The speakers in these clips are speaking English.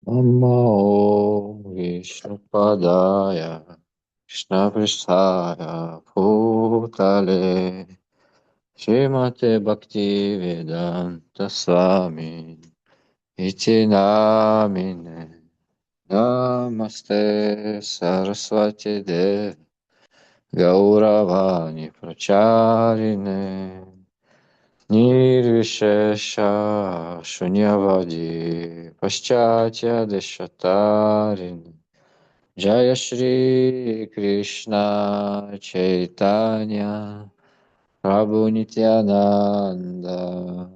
Namo Vishnupadaya Krishna Prasthaya Bhutale Srimate Bhakti Vedanta Swami Iti Namine Namaste Saraswati Devi Gauravani Pracharine Nirvishesha Shunyavadi Paschatya Deshatarine Jaya Shri Krishna Chaitanya Prabhu Nityananda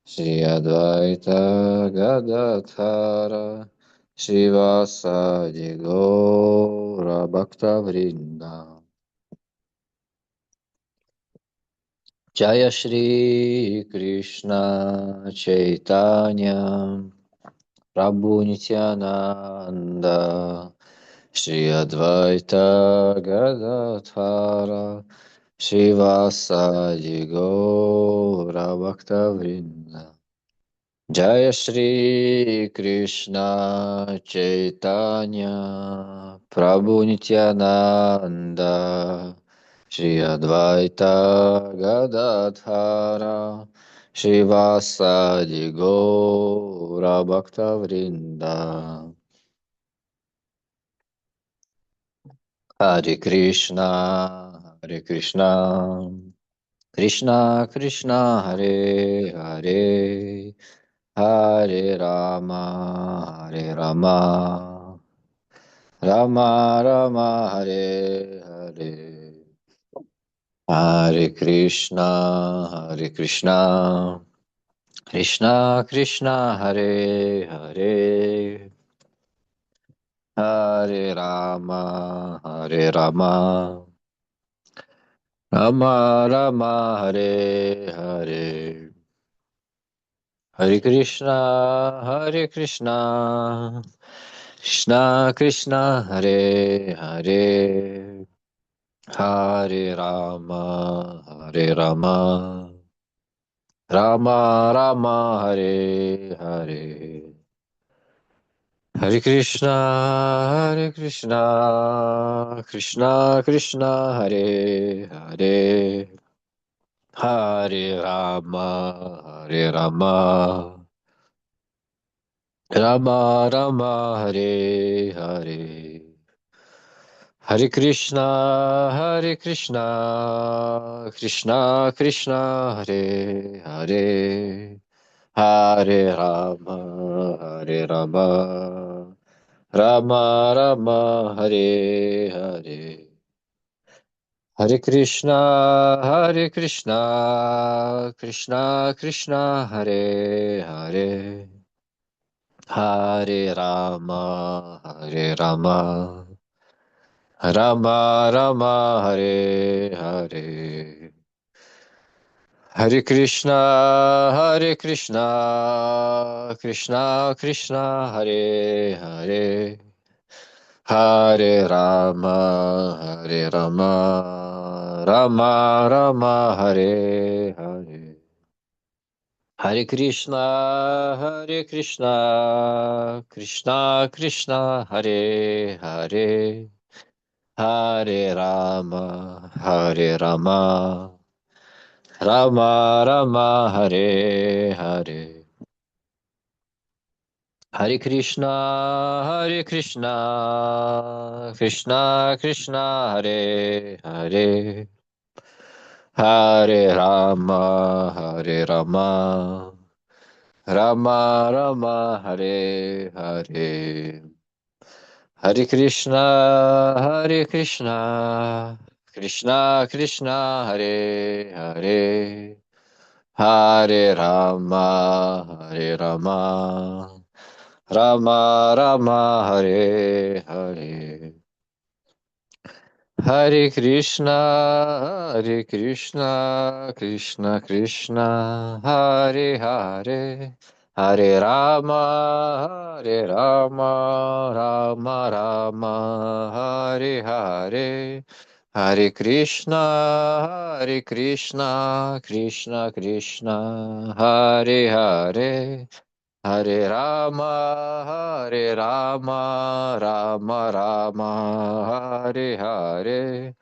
Shri Advaita Gadadhara Srivasadi Gaura Bhakta Vrinda Jaya Shri Krishna Chaitanya Prabhu Nityananda Shri Advaita Gadadhara Srivasadi Gaura Bhakta Vrinda Jaya Shri Krishna Chaitanya Prabhu Nityananda Shri Advaita Gadadhara Srivasadi Gaura Bhakta Vrinda Hare Krishna Hare Krishna Krishna Krishna Hare Hare Hare Rama Hare Rama Rama Rama Hare Hare Hare Krishna Krishna Krishna Hare Hare Hare Rama Hare Rama Rama Rama Hare Hare Hare Krishna Krishna Krishna Hare Hare Hare Rama Rama Rama Hare Hare Hare Krishna Krishna Krishna Hare Hare Hare Rama Rama Rama Hare Hare Hare Krishna Krishna Krishna Hare Hare Hare Rama Rama Rama Hare Hare Hare Krishna Krishna Krishna Hare Hare Hare Rama Rama Rama Hare Hare Hare Krishna Krishna Krishna Hare Hare Hare Rama Rama Rama Hare Hare Hare Krishna Krishna Krishna Hare Hare Hare Rama Rama Rama Hare Hare Hare Krishna Krishna Krishna Hare Hare Hare Rama Rama Rama Hare Hare Hare Krishna Krishna Krishna Hare Hare Hare Rama Rama Rama Hare Hare Hare Krishna Krishna Krishna Hare Hare Hare Rama Rama Rama Hare Hare Hare Krishna Krishna Krishna Hare Hare Hare Rama, Hare Rama, Rama Rama, Hare Hare.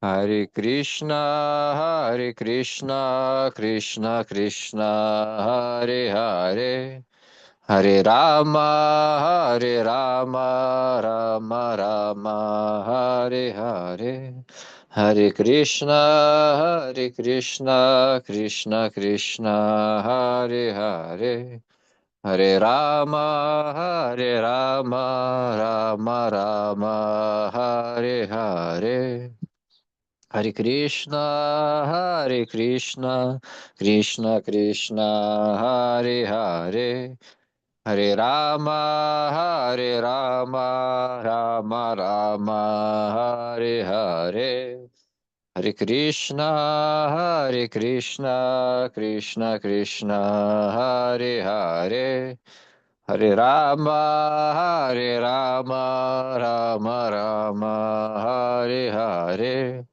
Hare Krishna, Hare Krishna, Krishna Krishna, Hare Hare. Hare Rama, Hare Rama, Rama Rama, Hare Hare. Hare Krishna, Hare Krishna, Krishna Krishna, Hare Hare. Hare Rama, Hare Rama, Rama Rama, Hare Hare. Hare Krishna, Hare Krishna, Krishna Krishna, Hare Hare. Hare Rama, Hare Rama, Rama Rama, Hare Hare. Hare Krishna, Hare Krishna, Krishna Krishna, Hare Hare. Hare Rama, Hare Rama, Rama Rama, Hare Hare.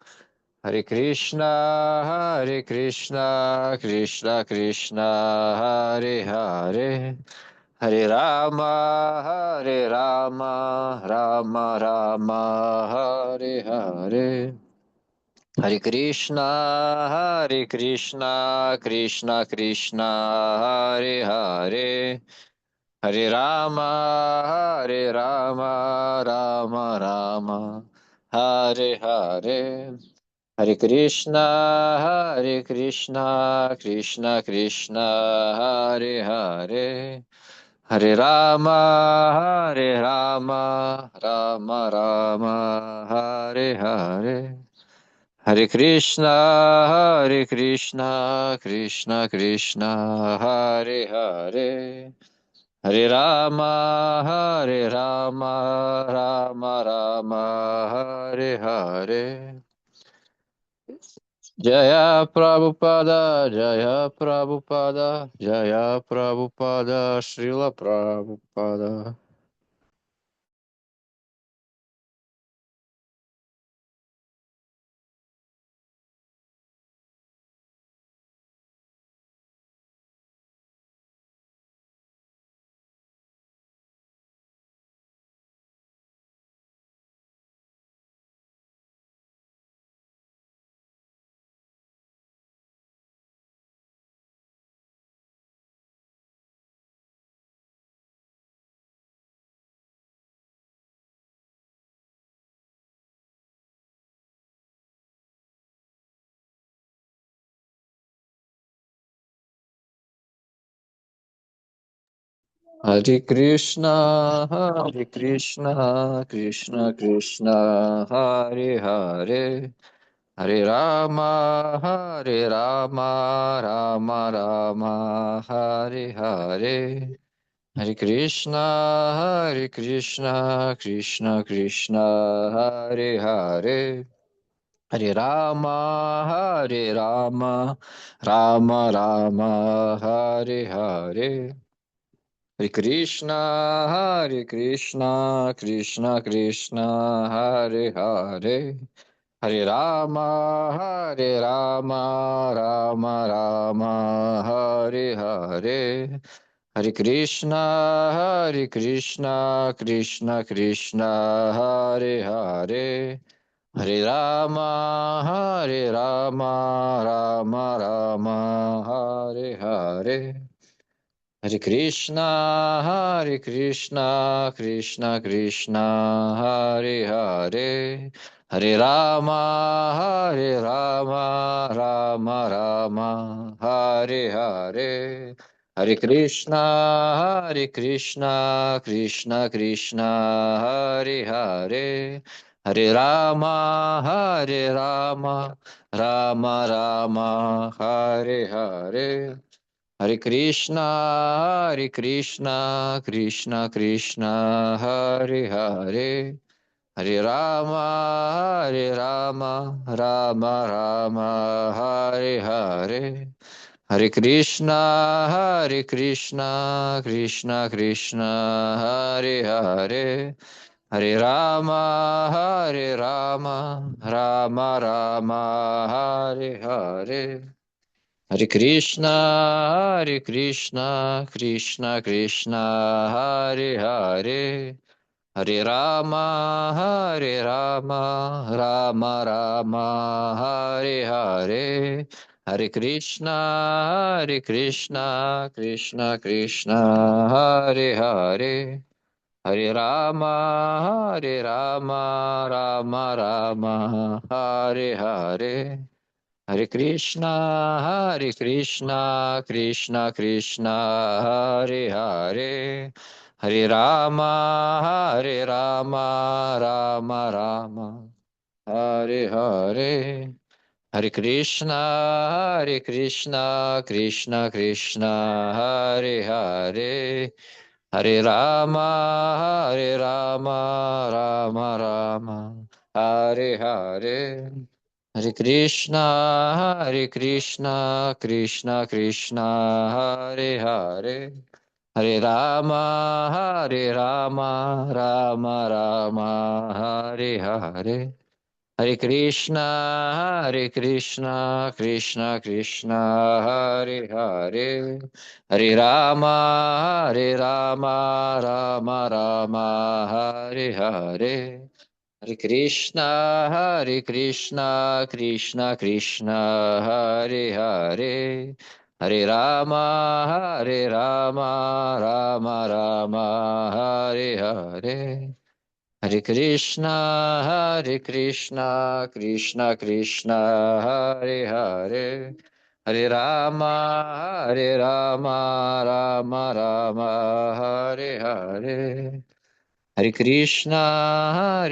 Hare Krishna, Hare Krishna, Krishna Krishna, Hare Hare. Hare Rama, Hare Rama, Rama Rama, Hare Hare. Hare Krishna, Hare Krishna, Krishna Krishna, Hare Hare. Hare Rama, Hare Rama, Rama Rama, Hare Hare. Hare Krishna, Hare Krishna, Krishna Krishna, Hare Hare. Hare Rama, Hare Rama, Rama Rama, Hare Hare. Hare Krishna, Hare Krishna, Krishna Krishna, Hare Hare. Hare Rama, Hare Rama, Rama Rama, Hare Hare. Jaya Prabhupada, Jaya Prabhupada, Jaya Prabhupada, Srila Prabhupada. Hare Krishna, Hare Krishna, Krishna Krishna, Hare Hare. Hare Rama, Hare Rama, Rama Rama, Hare Hare. Hare Krishna, Hare Krishna, Krishna Krishna, Hare Hare. Hare Rama, Hare Rama, Rama Rama, Hare Hare. Hare Krishna, Hare Krishna, Krishna Krishna, Hare Hare. Hare Rama, Hare Rama, Rama Rama, Hare Hare. Hare Krishna, Hare Krishna, Krishna Krishna, Hare Hare. Hare Rama, Hare Rama, Rama Rama, Hare Hare. Hare Krishna, Hare Krishna, Krishna Krishna, Hare Hare. Hare Rama, Hare Rama, Rama Rama, Hare Hare. Hare Krishna, Hare Krishna, Krishna Krishna, Hare Hare. Hare Rama, Hare Rama, Rama Rama, Hare Hare. Hare Krishna, Hare Krishna, Krishna Krishna, Hare Hare. Hare Rama, Hare Rama, Rama Rama, Hare Hare. Hare Krishna, Hare Krishna, Krishna Krishna, Hare Hare. Hare Rama, Hare Rama, Rama Rama, Hare Hare. Hare Krishna, Krishna Krishna, Hare Hare, Hare Rama, Rama Rama, Hare Hare, Hare Krishna, Krishna Krishna, Hare Hare, Hare Rama, Rama Rama, Hare Hare. Hare Krishna, Krishna Krishna, Hare Hare, Hare Rama, Rama Rama, Hare Hare, Hare Krishna, Krishna Krishna, Hare Hare, Hare Rama, Rama Rama, Hare Hare. Hare Krishna, Krishna Krishna, Hare Hare, Hare Rama, Rama Hare Hare, Hare Krishna, Krishna Krishna, Hare Hare, Hare Rama, Rama Hare Hare. Hare Krishna, Krishna Krishna, Hare Hare, Hare Rama Hare Hare, Hare Krishna, Krishna Krishna, Hare Hare, Hare Rama Hare Hare. Hare Krishna,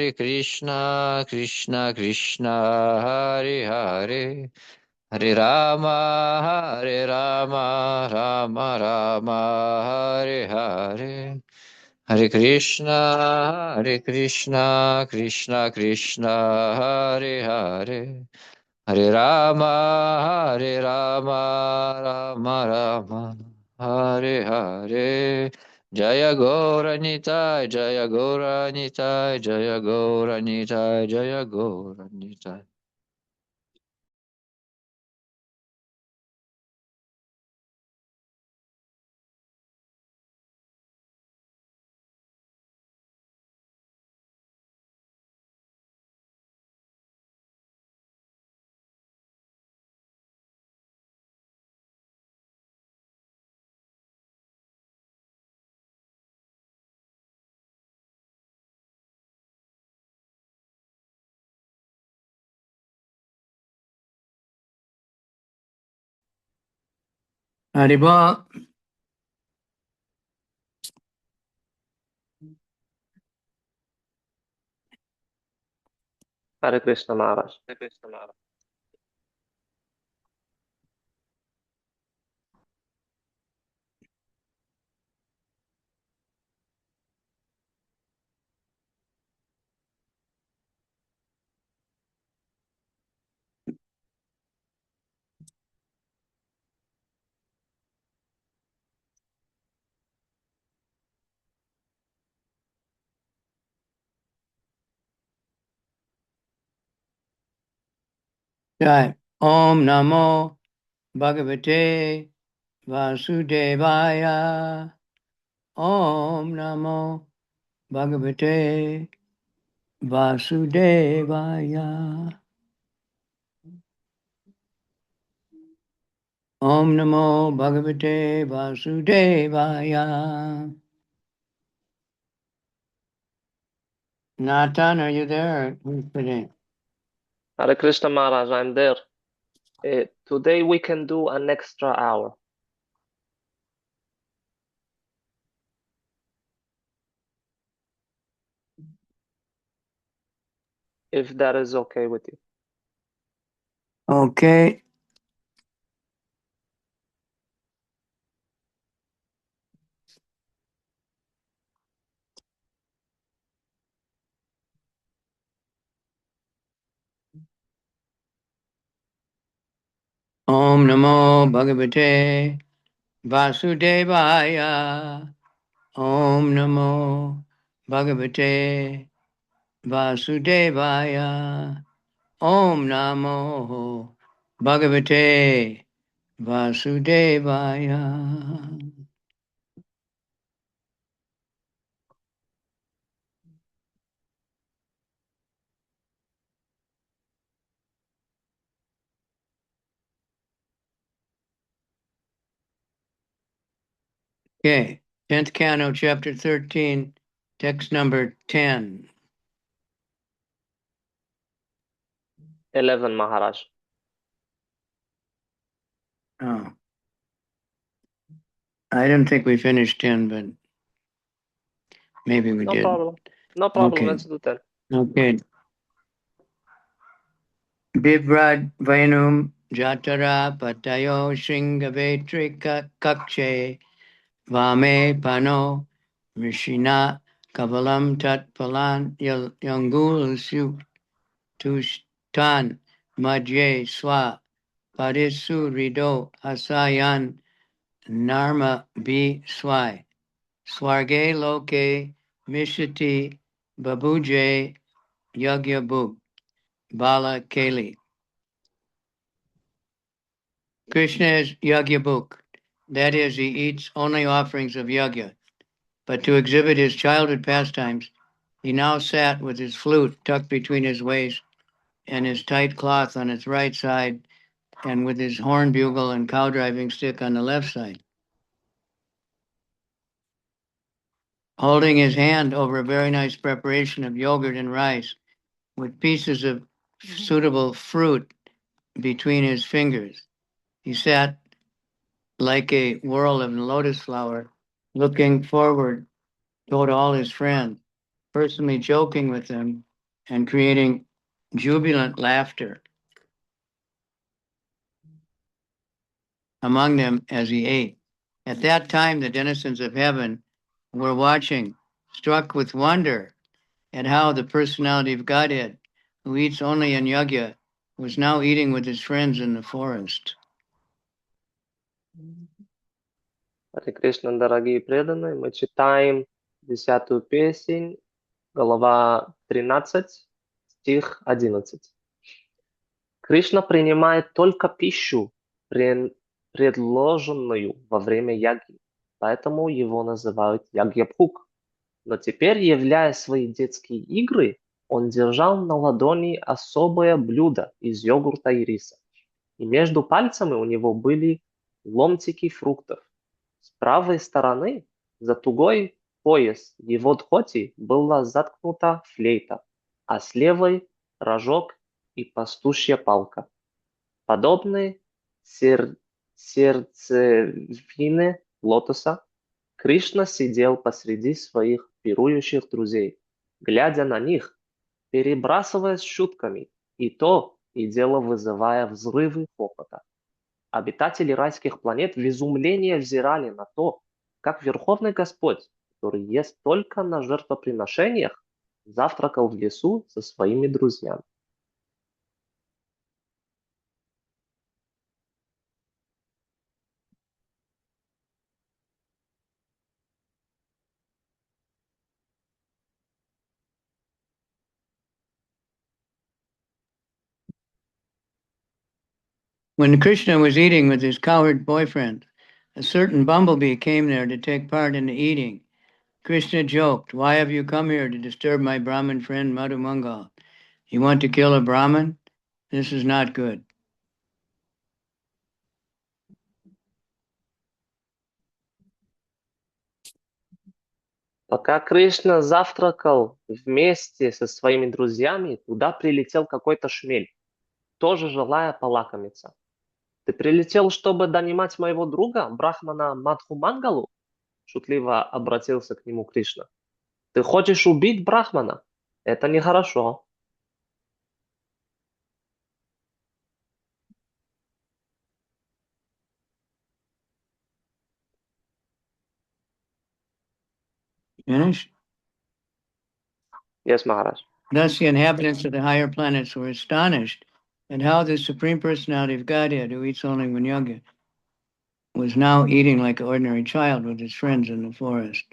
Krishna Krishna, Hare Hare, Hare Rama Hare Hare, Hare Krishna, Krishna Krishna, Hare Hare, Hare Rama Hare Hare. Jaya Gaura Nitai, Jaya Gaura Nitai, Jaya Gaura Nitai, Jaya Gaura Nitai. Haribo. Hare Krishna Maharaj. Jai. Om Namo Bhagavate Vasudevaya. Om Namo Bhagavate Vasudevaya. Om Namo Bhagavate Vasudevaya. Natan, are you there? Who's today? Hare Krishna Maharaj, I'm there. Today we can do an extra hour. If that is okay with you. Okay. Om Namo Bhagavate Vasudevaya. Om Namo Bhagavate Vasudevaya. Om Namo Bhagavate Vasudevaya. Okay, 10th Canto, Chapter 13, text number 10. 11, Maharaj. Oh. I didn't think we finished 10, but maybe we No did. problem. No problem. Okay. Let's do 10. Okay. Bibrad Vainum Jatara Patayo Shingavetri Kakshe Vame Pano Mishina Kavalam Tat Palan Yangul Su Tushtan Madje Swa Parisu Rido Asayan Narma B Swai Swarge Loke Mishati Babuje Yagyabug Bala Kali. Krishna is Yagyabuk. That is, he eats only offerings of Yagya. But to exhibit his childhood pastimes, he now sat with his flute tucked between his waist and his tight cloth on his right side, and with his horn bugle and cow driving stick on the left side. Holding his hand over a very nice preparation of yogurt and rice with pieces of suitable fruit between his fingers, he sat like a whirl of lotus flower, looking forward toward all his friends, personally joking with them and creating jubilant laughter among them as he ate. At that time, the denizens of heaven were watching, struck with wonder at how the personality of Godhead, who eats only in yagya, was now eating with his friends in the forest. Харе Кришна, дорогие преданные, мы читаем 10-ю песнь, глава 13, стих 11. Кришна принимает только пищу, предложенную во время яги, поэтому его называют ягьябхук. Но теперь, являя свои детские игры, он держал на ладони особое блюдо из йогурта и риса. И между пальцами у него были ломтики фруктов. С правой стороны, за тугой пояс его дхоти, была заткнута флейта, а с левой — рожок и пастушья палка. Подобные сердцевины лотоса, Кришна сидел посреди своих пирующих друзей, глядя на них, перебрасываясь шутками, и то и дело вызывая взрывы хохота. Обитатели райских планет в изумлении взирали на то, как Верховный Господь, который ест только на жертвоприношениях, завтракал в лесу со своими друзьями. When Krishna was eating with his cowherd boyfriend, a certain bumblebee came there to take part in the eating. Krishna joked, "Why have you come here to disturb my Brahmin friend Madhumangal? You want to kill a Brahmin? This is not good." Пока Кришна завтракал вместе со своими друзьями, туда прилетел какой-то шмель, тоже желая полакомиться. «Ты прилетел, чтобы донимать моего друга, брахмана Мадхумангалу?» Шутливо обратился к нему Кришна. «Ты хочешь убить брахмана? Это нехорошо». Finished? Yes, Maharaj. Thus, the inhabitants of the higher planets were astonished at how the Supreme Personality of Godhead, who eats only when yoga, was now eating like an ordinary child with his friends in the forest.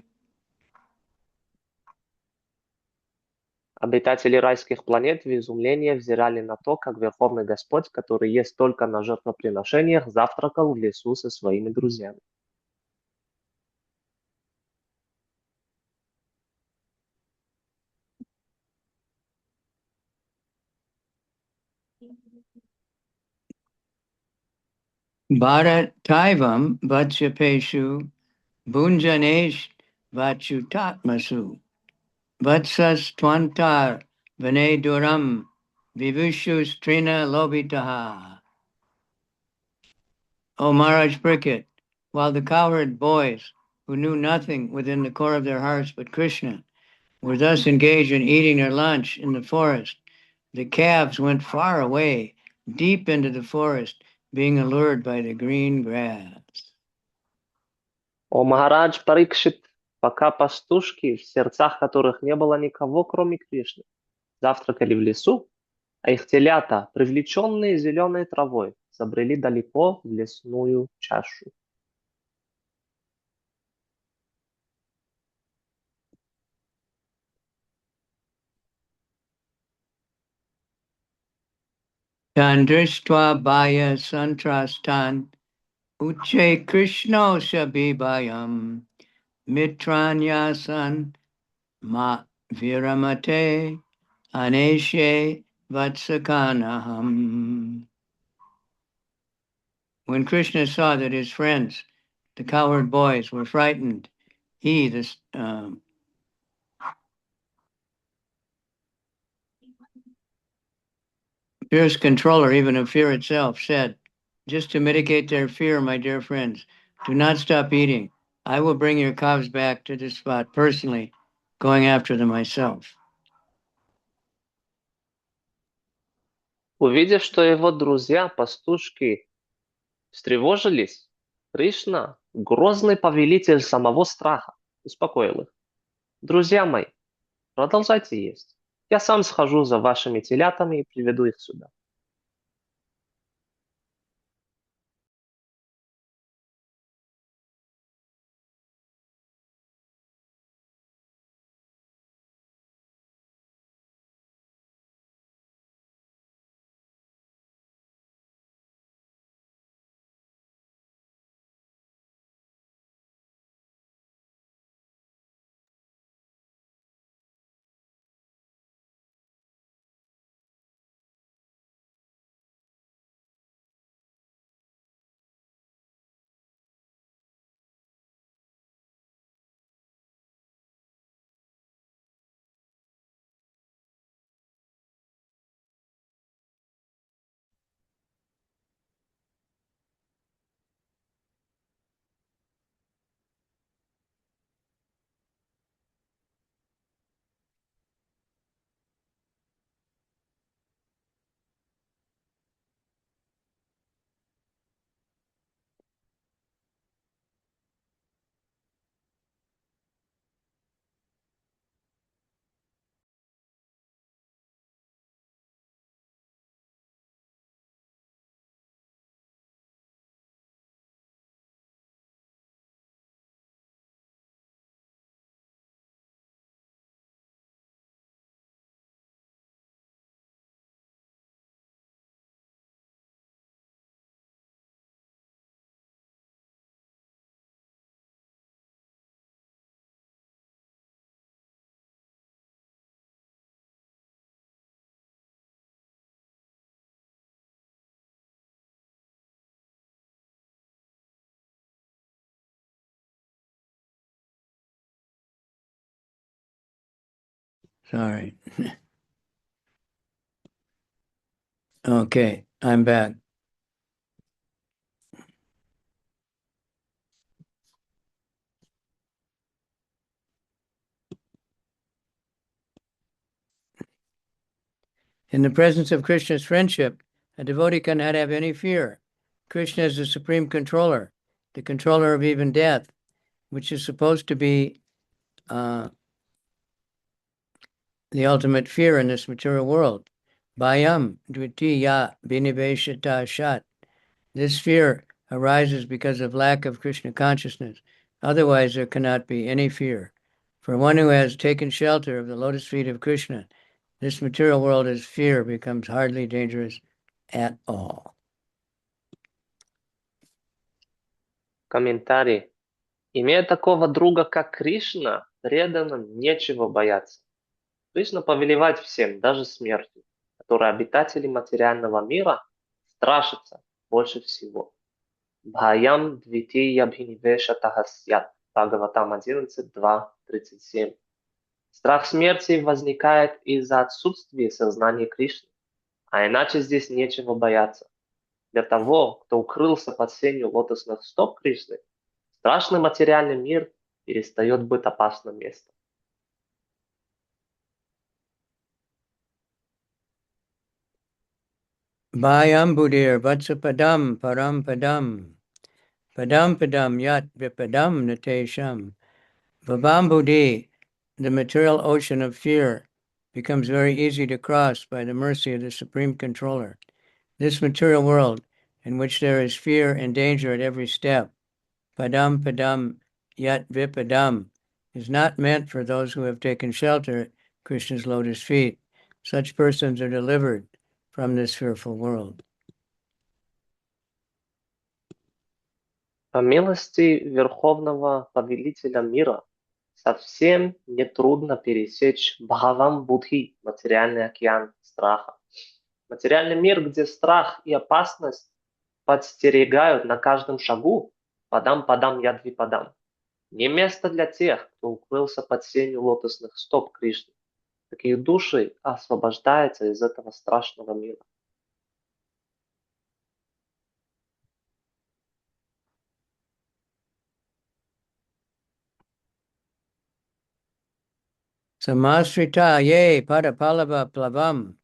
Обитатели райских планет в изумлении взирали на то, как Верховный Господь, который ест только на жертвоприношениях, завтракал в лесу со своими друзьями. Bharataivam Vatsyapeshu Bunjanesh Vachutatmasu Vatsas Twantar Vane Duram Vivushus Trina Lobitaha. O Maharaj Bricket, while the cowherd boys, who knew nothing within the core of their hearts but Krishna, were thus engaged in eating their lunch in the forest, the calves went far away, deep into the forest, being allured by the green grass. О Махарадж Парикшит, пока пастушки, в сердцах которых не было никого, кроме Кришны, завтракали в лесу, а их телята, привлеченные зеленой травой, забрели далеко в лесную чашу. Tandrishtva Baya Santrastan Uche Krishno Shabibayam Mitranyasan Ma Viramate Aneshe Vatsakanaham. When Krishna saw that his friends, the cowherd boys, were frightened, he, the fierce controller even of fear itself, said, "Just to mitigate their fear, my dear friends, do not stop eating. I will bring your calves back to this spot personally, going after them myself." Увидев, что его друзья, пастушки, встревожились, Кришна, грозный повелитель самого страха, успокоил их. Друзья мои, продолжайте есть. Я сам схожу за вашими телятами и приведу их сюда. Sorry. Okay, I'm back. In the presence of Krishna's friendship, a devotee cannot have any fear. Krishna is the supreme controller, the controller of even death, which is supposed to be the ultimate fear in this material world. Bhayam dvitiya biniveshata shat. This fear arises because of lack of Krishna consciousness. Otherwise, there cannot be any fear. For one who has taken shelter of the lotus feet of Krishna this material world as fear becomes hardly dangerous at all. Комментарий. Имея такого друга, как Кришна, преданным нечего бояться. Кришна повелевает всем, даже смертью, которой обитатели материального мира страшатся больше всего. Бхаям двити ябхинивеша тахасят. Бхагаватам 11.2.37. Страх смерти возникает из-за отсутствия сознания Кришны, а иначе здесь нечего бояться. Для того, кто укрылся под сенью лотосных стоп Кришны, страшный материальный мир перестает быть опасным местом. Bhayam budir vatsapadam param padam. Padam padam yat vipadam natesham. Vavambudi, the material ocean of fear, becomes very easy to cross by the mercy of the Supreme Controller. This material world, in which there is fear and danger at every step, padam padam yat vipadam, is not meant for those who have taken shelter at Krishna's lotus feet. Such persons are delivered from this fearful world. По милости Верховного Повелителя мира совсем нетрудно пересечь Бхавам Будхи, материальный океан страха. Материальный мир, где страх и опасность подстерегают на каждом шагу, падам-падам ядви-падам. Не место для тех, кто укрылся под сенью лотосных стоп Кришны. Такие души освобождаются из этого страшного мира. Samasrita ye padapalava plavam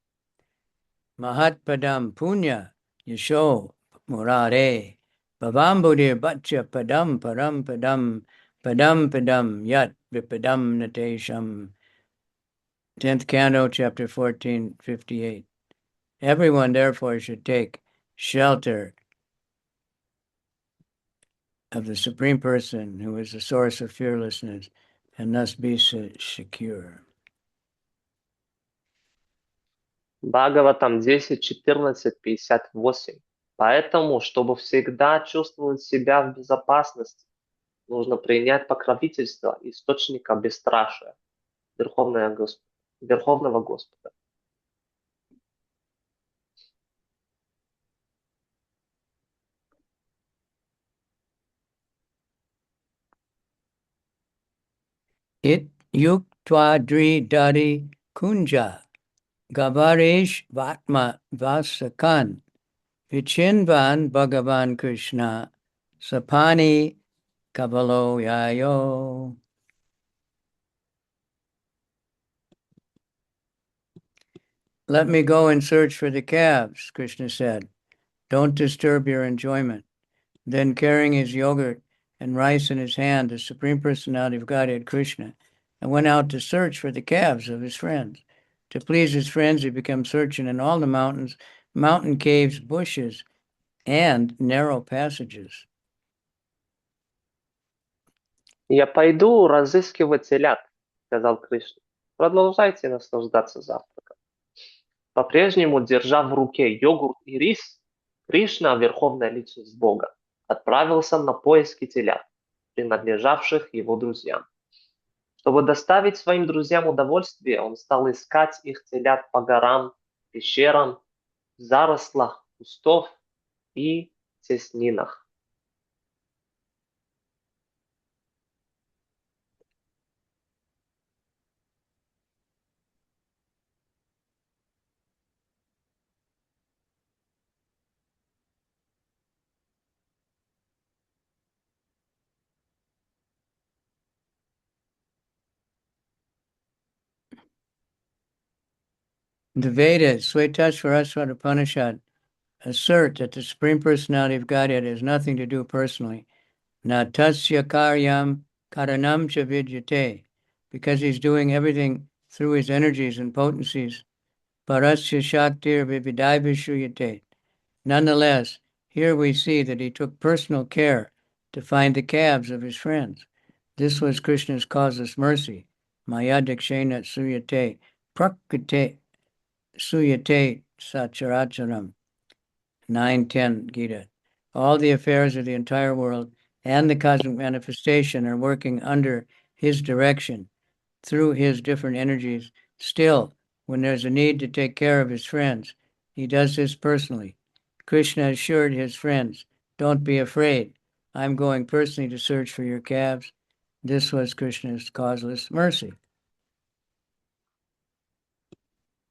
mahatpadam punya yasho murare bhavambudir bhatcha padam param padam padam padam yat vipadam natesham. 10th Canto, Chapter 14, 58. Everyone therefore should take shelter of the Supreme Person, who is the source of fearlessness, and thus be secure. Бхагаватам 10.14.58. Поэтому, чтобы всегда чувствовать себя в безопасности, нужно принять покровительство источника бесстрашия, Верховного Господа. It yuktwadri dari kunja gavaresh vatma vasakan vichinvan Bhagavan Krishna sapani kavalo yayo. Let me go and search for the calves, Krishna said. Don't disturb your enjoyment. Then, carrying his yogurt and rice in his hand, the Supreme Personality of Godhead, Krishna, and went out to search for the calves of his friends. To please his friends, he became searching in all the mountains, mountain caves, bushes, and narrow passages. «Я пойду разыскивать телят», — сказал Кришна. «Продолжайте наслаждаться завтраком». По-прежнему, держа в руке йогурт и рис, Кришна, Верховная Личность Бога, отправился на поиски телят, принадлежавших его друзьям. Чтобы доставить своим друзьям удовольствие, он стал искать их телят по горам, пещерам, в зарослях кустов и теснинах. The Vedas, Svetashvaraswara Upanishad, assert that the Supreme Personality of Godhead has nothing to do personally. Na tasya karyam karanam cha vidyate, because he's doing everything through his energies and potencies. Parasya shaktir vividai vishuyate. Nonetheless, here we see that he took personal care to find the calves of his friends. This was Krishna's causeless mercy. Maya dakshena suyate prakrite Suyate Sacharacharam, 9:10 Gita. All the affairs of the entire world and the cosmic manifestation are working under his direction through his different energies. Still, when there's a need to take care of his friends, he does this personally. Krishna assured his friends, "Don't be afraid. I'm going personally to search for your calves." This was Krishna's causeless mercy.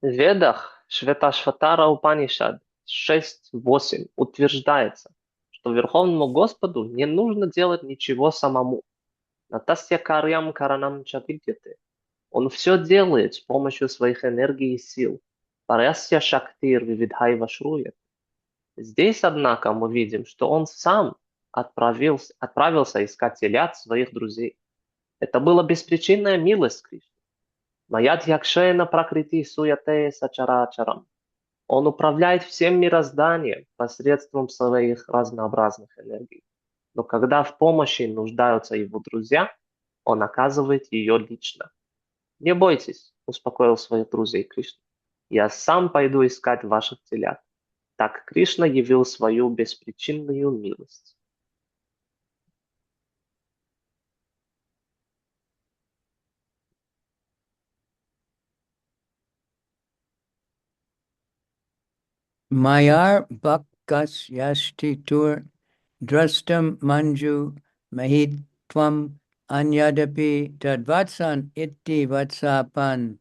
В Ведах Шветашватара Упанишад 6.8 утверждается, что Верховному Господу не нужно делать ничего самому. Натасья Карьям Каранам Чавидьяте. Он все делает с помощью своих энергий и сил. Парясья Шактир Вивидхай Вашрует. Здесь, однако, мы видим, что он сам отправился искать телят своих друзей. Это была беспричинная милость Кришны. Маят Якшена Пракрити Суяте Сачарачарам. Он управляет всем мирозданием посредством своих разнообразных энергий. Но когда в помощи нуждаются его друзья, он оказывает ее лично. «Не бойтесь», — успокоил своих друзей Кришна. «Я сам пойду искать ваших телят». Так Кришна явил свою беспричинную милость. Mayar Bhakkas Yashtitur Drastam Manju Mahitvam Anyadapi Tadvatsan Itti Vatsapan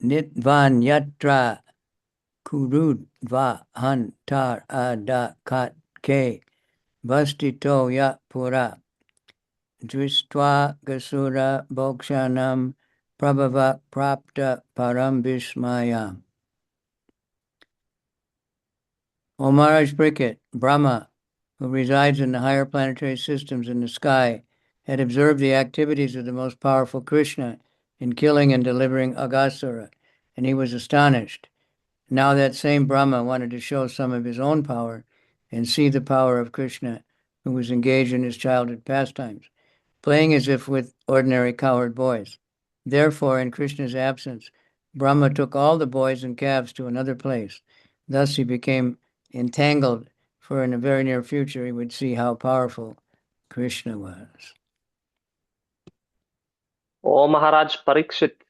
Nitvan Yatra Kurudva Hantar Ada Kat Ke Vastito Ya Pura Drishtva Gasura Bokshanam Prabhava Prapta Param Vishmayam. O Maharaj Bricket, Brahma, who resides in the higher planetary systems in the sky, had observed the activities of the most powerful Krishna in killing and delivering Aghasura, and he was astonished. Now that same Brahma wanted to show some of his own power and see the power of Krishna, who was engaged in his childhood pastimes, playing as if with ordinary cowherd boys. Therefore, in Krishna's absence, Brahma took all the boys and calves to another place. Thus he became entangled, for in the very near future he would see how powerful Krishna was. О Махарадж Парикшит,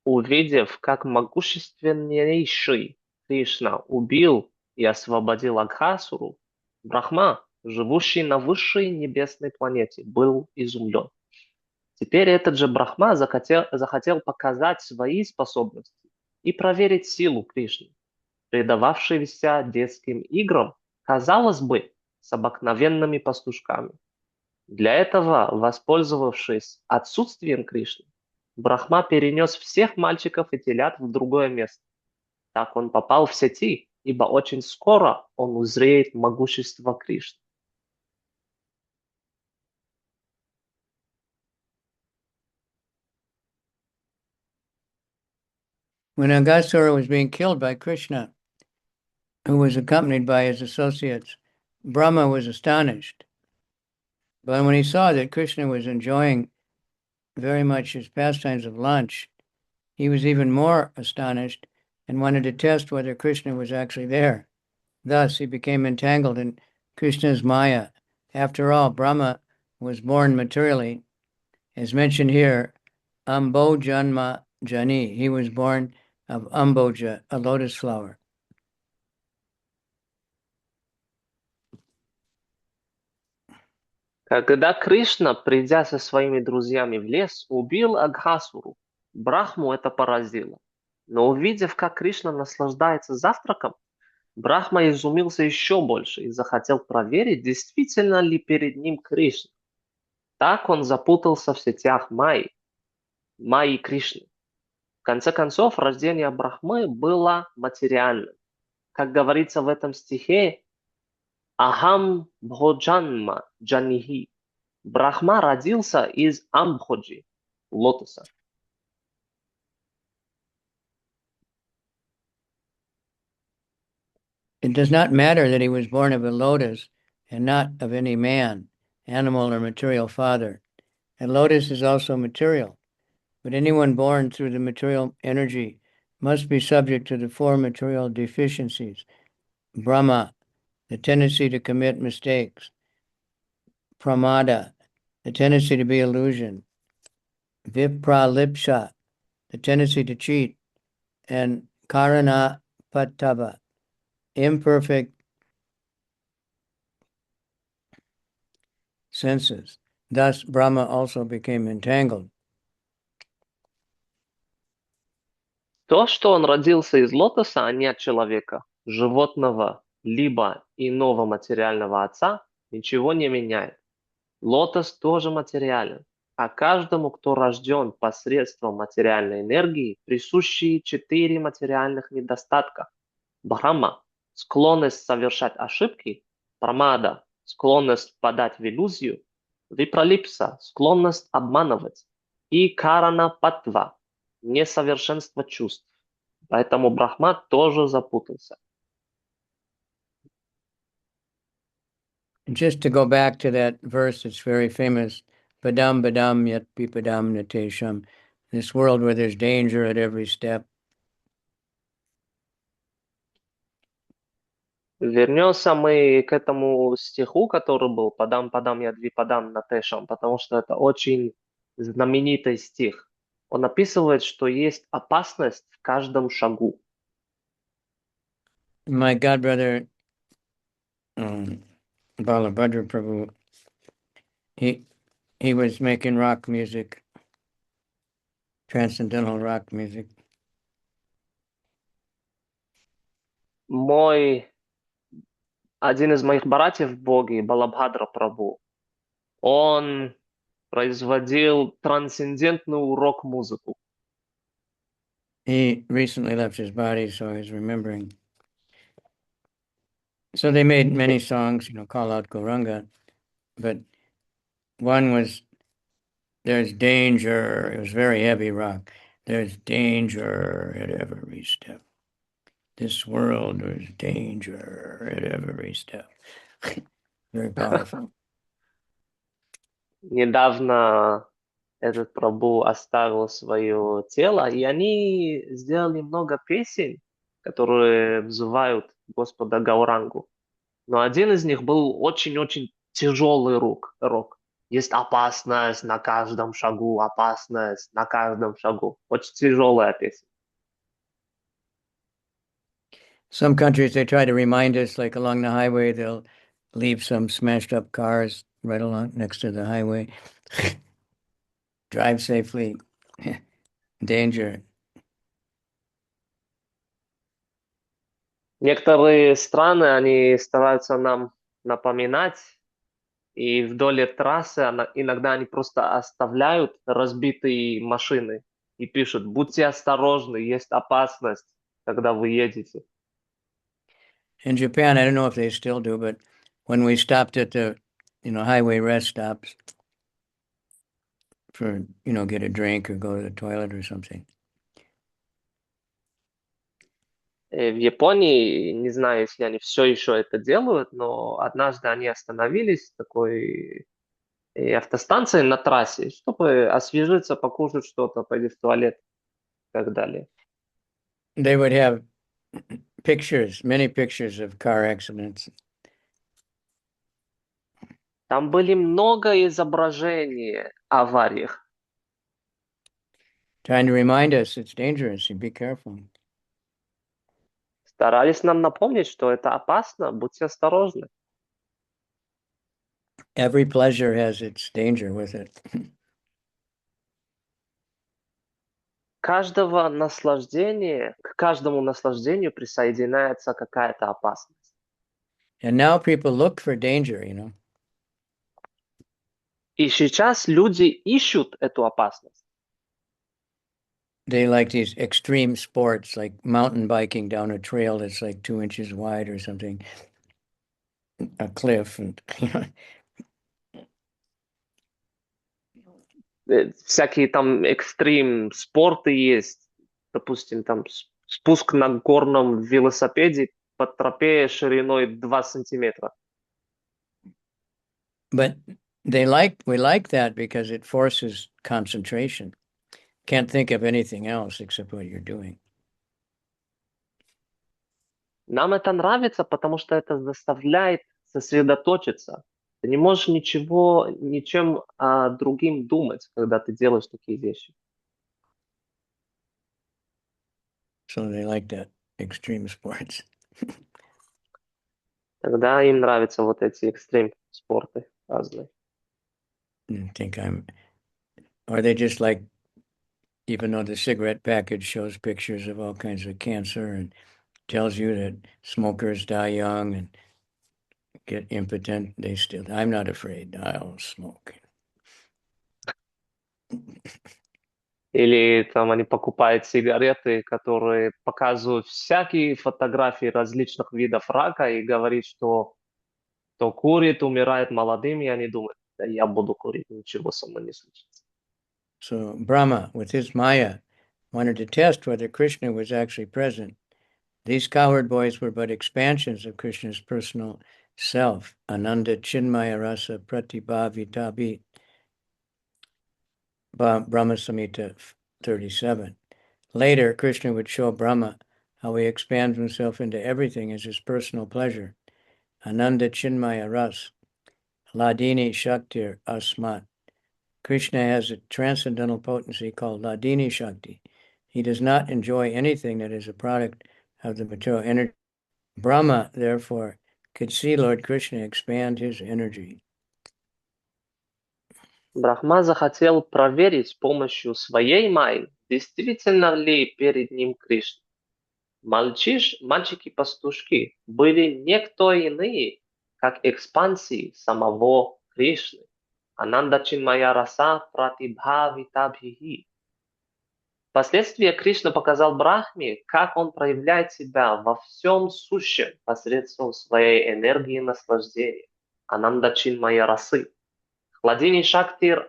увидев, как могущественнейший Кришна убил и освободил Агхасуру, Брахма, живущий на высшей небесной планете, был изумлен. Теперь этот же Брахма захотел показать свои способности и проверить силу Кришны. Предававшийся детским играм, казалось бы, с обыкновенными пастушками. Для этого, воспользовавшись отсутствием Кришны, Брахма перенес всех мальчиков и телят в другое место. Так он попал в сети, ибо очень скоро он узреет могущество Кришны. When Aghasura was being killed by Krishna, who was accompanied by his associates, Brahma was astonished. But when he saw that Krishna was enjoying very much his pastimes of lunch, he was even more astonished and wanted to test whether Krishna was actually there. Thus, he became entangled in Krishna's Maya. After all, Brahma was born materially. As mentioned here, Ambojanma Jani. He was born of Amboja, a lotus flower. Когда Кришна, придя со своими друзьями в лес, убил Агхасуру, Брахму это поразило. Но увидев, как Кришна наслаждается завтраком, Брахма изумился еще больше и захотел проверить, действительно ли перед ним Кришна. Так он запутался в сетях Майи Кришны. В конце концов, рождение Брахмы было материальным. Как говорится в этом стихе, Ахам Бходжанма Джанихи. Брахма родился из Амбходжи, лотоса. It does not matter that he was born of a lotus and not of any man, animal, or material father. A lotus is also material, but anyone born through the material energy must be subject to the four material deficiencies. Brahma, the tendency to commit mistakes. Pramada, the tendency to be illusion. Vipralipsa, the tendency to cheat. And Karana Patava, imperfect senses. Thus, Brahma also became entangled. То, что он родился из лотоса, а не от человека, животного, либо иного материального отца, ничего не меняет. Лотос тоже материален, а каждому, кто рожден посредством материальной энергии, присущи 4 материальных недостатка. Брахма – склонность совершать ошибки, прамада – склонность впадать в иллюзию, випралипса – склонность обманывать, и карана патва – несовершенство чувств. Поэтому Брахма тоже запутался. And just to go back to that verse, it's very famous. Padam badam yat pipadam natesham. This world where there's danger at every step. Вернемся мы к этому стиху, который был «Падам, падам, ядви, падам натешам», потому что это очень знаменитый стих. Он описывает, что есть опасность в каждом шагу. My godbrother, Balabhadra Prabhu, he was making rock music, transcendental rock music. Один из моих братьев в Боге, Балабхадра Прабhu, он производил трансцендентную рок-музыку. He recently left his body, so he's remembering. So they made many songs, call out Gauranga, but one was, there's danger. It was very heavy rock. There's danger at every step. This world, there's danger at every step. Very powerful. Недавно этот Прабху оставил свое тело, и они сделали много песен, которые взывают Господа Гаурангу. Но один из них был очень-очень тяжелый рок. Есть опасность на каждом шагу, опасность на каждом шагу. Очень тяжелая песня. Some countries, they try to remind us, like along the highway, they'll leave some smashed up cars right along next to the highway. Drive safely. Danger. Некоторые страны, они стараются нам напоминать, и вдоль трассы иногда они просто оставляют разбитые машины и пишут: будьте осторожны, есть опасность, когда вы едете. In Japan, I don't know if they still do, but when we stopped at the, highway rest stops for, get a drink or go to the toilet or something. В Японии, не знаю, если они все еще это делают, но однажды они остановились в такой автостанции на трассе, чтобы освежиться, покушать что-то, пойти в туалет и так далее. They would have many pictures of car accidents. Там были много изображений авариях. Trying to remind us it's dangerous and be careful. Старались нам напомнить, что это опасно, будьте осторожны. Every pleasure has its danger with it. К каждому наслаждению присоединяется какая-то опасность. And now people look for danger, И сейчас люди ищут эту опасность. They like these extreme sports, like mountain biking down a trail that's like 2 inches wide or something, a cliff, and Всякие там экстрим спорты есть, допустим, там спуск на горном велосипеде по тропе шириной 2 сантиметра. But we like that because it forces concentration. Can't think of anything else except what you're doing. Нам это нравится, потому что это заставляет сосредоточиться. Ты не можешь ничем другим думать, когда ты делаешь такие вещи. So they like that extreme sports. Тогда им нравятся вот эти экстрим спорты разные. Or they just like, even though the cigarette package shows pictures of all kinds of cancer and tells you that smokers die young and get impotent, I'm not afraid, I'll smoke. Или там они покупают сигареты, которые показывают всякие фотографии различных видов рака и говорит, что кто курит, умирает молодым, и они думают, да я буду курить, ничего со мной не случится. So Brahma, with his Maya, wanted to test whether Krishna was actually present. These cowherd boys were but expansions of Krishna's personal self, Ananda Chinmaya Rasa Pratibhavitabi, Brahma Samhita 37. Later, Krishna would show Brahma how he expands himself into everything as his personal pleasure. Ananda Chinmaya Ras, Ladini Shaktir Asmat. Krishna has a transcendental potency called Ladini Shakti. He does not enjoy anything that is a product of the material energy. Brahma, therefore, could see Lord Krishna expand his energy. Брахма захотел проверить с помощью своей майи, действительно ли перед ним Кришна. Мальчики-пастушки были никто иные, как экспансии самого Кришны. Ананда Чинмая Раса Пратибхавитабхи. Впоследствии Кришна показал Брахме, как он проявляет себя во всем сущем посредством своей энергии наслаждения. Ананда Чинмая Расы. Хладини Шактир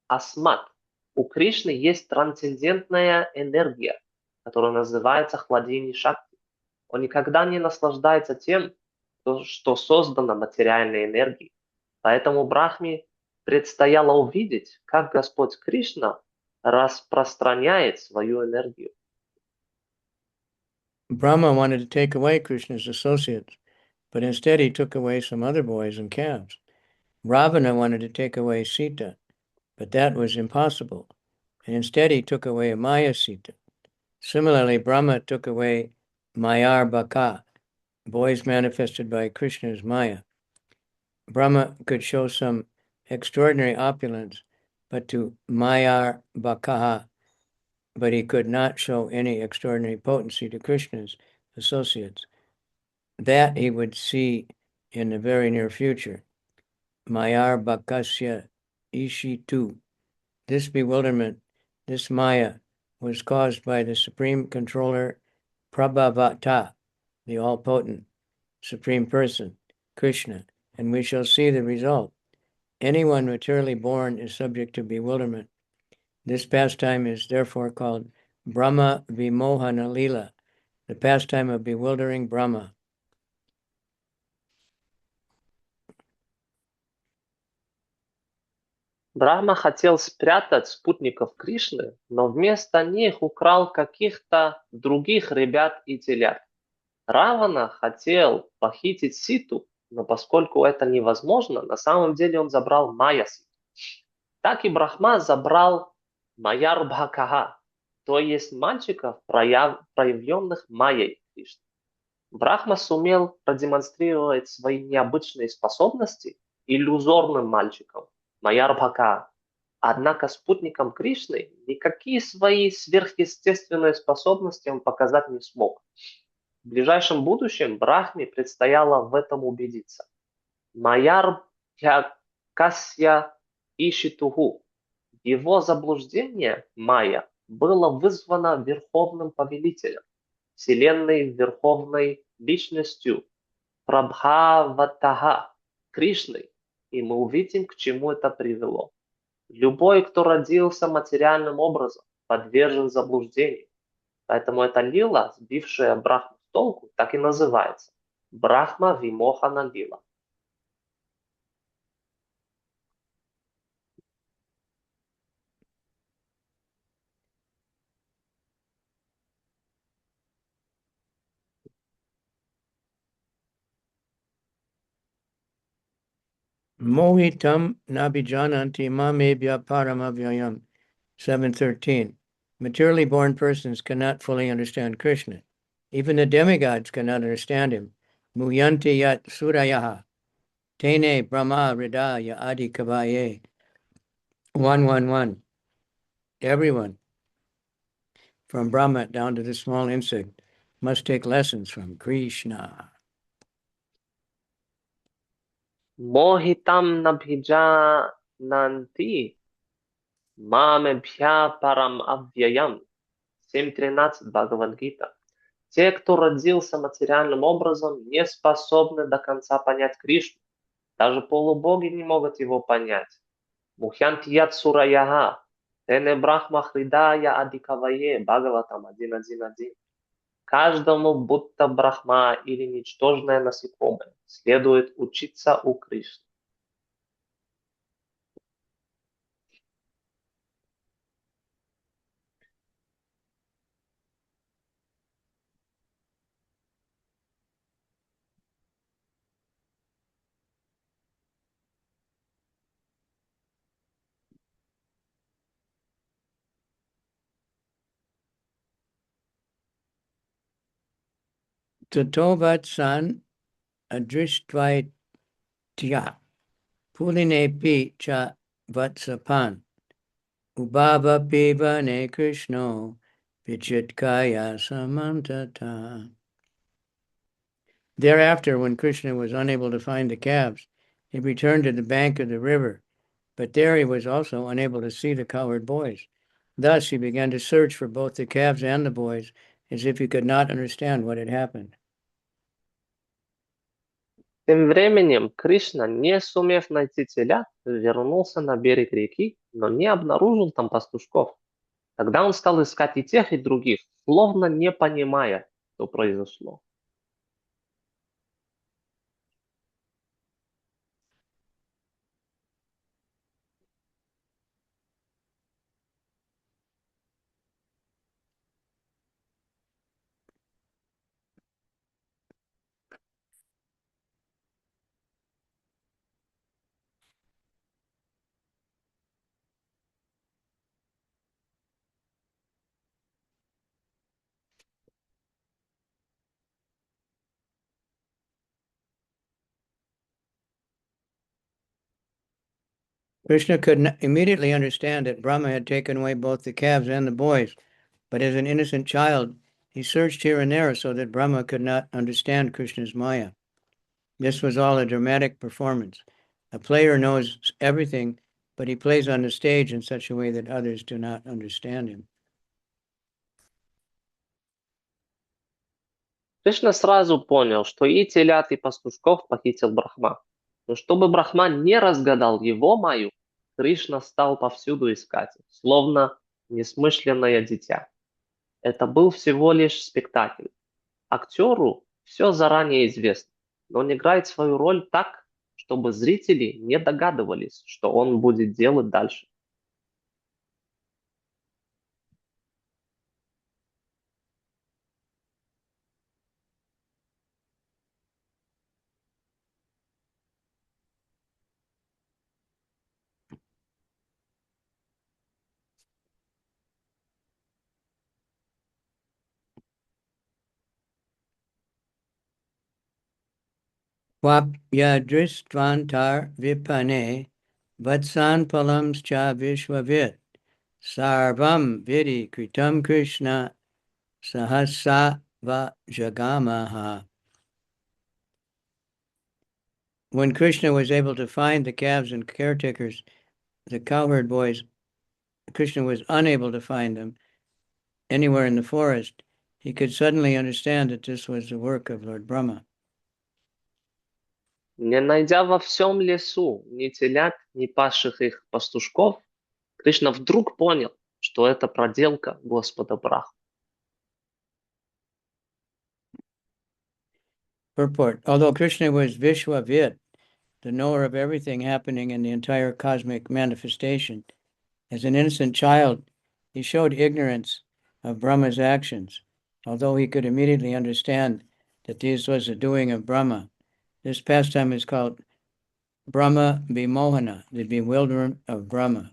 Асмат. У Кришны есть трансцендентная энергия, которая называется Хладини Шакти. Он никогда не наслаждается тем, что создано материальной энергией. Поэтому Брахме предстояло увидеть, как Господь Кришна распространяет свою энергию. Brahma wanted to take away Krishna's associates, but instead he took away some other boys and calves. Ravana wanted to take away Sita, but that was impossible, and instead he took away Maya Sita. Similarly, Brahma took away Mayar Baka, boys manifested by Krishna's Maya. Brahma could show some extraordinary opulence, but to Mayar Bakaha, but he could not show any extraordinary potency to Krishna's associates. That he would see in the very near future. Mayar Bakasya Ishitu. This bewilderment, this Maya, was caused by the Supreme Controller Prabhavata, the all-potent Supreme Person, Krishna, and we shall see the result. Anyone materially born is subject to bewilderment. This pastime is therefore called Brahma Vimohana Lila, the pastime of bewildering Brahma. Брахма хотел спрятать спутников Кришны, но вместо них украл каких-то других ребят и телят. Равана хотел похитить Ситу, но поскольку это невозможно, на самом деле он забрал Майя Ситу. Так и Брахма забрал Майяр Бхакаха, то есть мальчиков, проявленных Майей Кришны. Брахма сумел продемонстрировать свои необычные способности иллюзорным мальчикам, Майяр Бхака. Однако спутникам Кришны никакие свои сверхъестественные способности он показать не смог. В ближайшем будущем Брахме предстояло в этом убедиться. Майяр Касья Ишитугу. Его заблуждение, Майя, было вызвано Верховным Повелителем, Вселенной Верховной Личностью, Прабхаватага, Кришной, и мы увидим, к чему это привело. Любой, кто родился материальным образом, подвержен заблуждению. Поэтому эта лила, сбившая Брахму с толку, так и называется. Брахма Вимохана лила. Mohitam nabijananti mamebhya paramavyayam. 7:13. Materially born persons cannot fully understand Krishna. Even the demigods cannot understand him. Muyanti yat surayaha. Tene brahma hridaya adi kavaye. 111. Everyone, from Brahma down to the small insect, must take lessons from Krishna. Mohitam nabhijananti mamebhya param avyayam. 7.13 Бхагавад-гита. Те, кто родился материальным образом, не способны до конца понять Кришну. Даже полубоги не могут его понять. Мухьянтият сураяха. Тене брахма хридая адикавае. Бхагаватам 1.1.1. Каждому будто брахма или ничтожное насекомое следует учиться у Кришны. Tatovat san adrishtvai tya pulinepi cha vatsapan ubhava piva ne Krishno vichitkaya samantata. Thereafter, when Krishna was unable to find the calves, he returned to the bank of the river, but there he was also unable to see the cowherd boys. Thus he began to search for both the calves and the boys, as if he could not understand what had happened. Тем временем Кришна, не сумев найти телят, вернулся на берег реки, но не обнаружил там пастушков. Тогда он стал искать и тех, и других, словно не понимая, что произошло. Krishna could immediately understand that Brahma had taken away both the calves and the boys, but as an innocent child, he searched here and there so that Brahma could not understand Krishna's Maya. This was all a dramatic performance. A player knows everything, but he plays on the stage in such a way that others do not understand him. Кришна сразу понял, что и телят, и пастушков похитил Брахма. Но чтобы Брахма не разгадал его Майю, Кришна стал повсюду искать, словно несмышленное дитя. Это был всего лишь спектакль. Актеру все заранее известно, но он играет свою роль так, чтобы зрители не догадывались, что он будет делать дальше. Vapyadristvantar vipane vatsan palamscha vishvavit sarvam vidi kritam Krishna sahasa jagamaha. When Krishna was able to find the calves and caretakers, the cowherd boys, Krishna was unable to find them anywhere in the forest. He could suddenly understand that this was the work of Lord Brahma. Не найдя во всем лесу ни телят, ни пасших их пастушков, Кришна вдруг понял, что это проделка Господа Брахмы. Purport. Although Krishna was Vishwavid, the knower of everything happening in the entire cosmic manifestation, as an innocent child, he showed ignorance of Brahma's actions, although he could immediately understand that this was the doing of Brahma. This pastime is called Brahma Vimohana, the bewilderment of Brahma.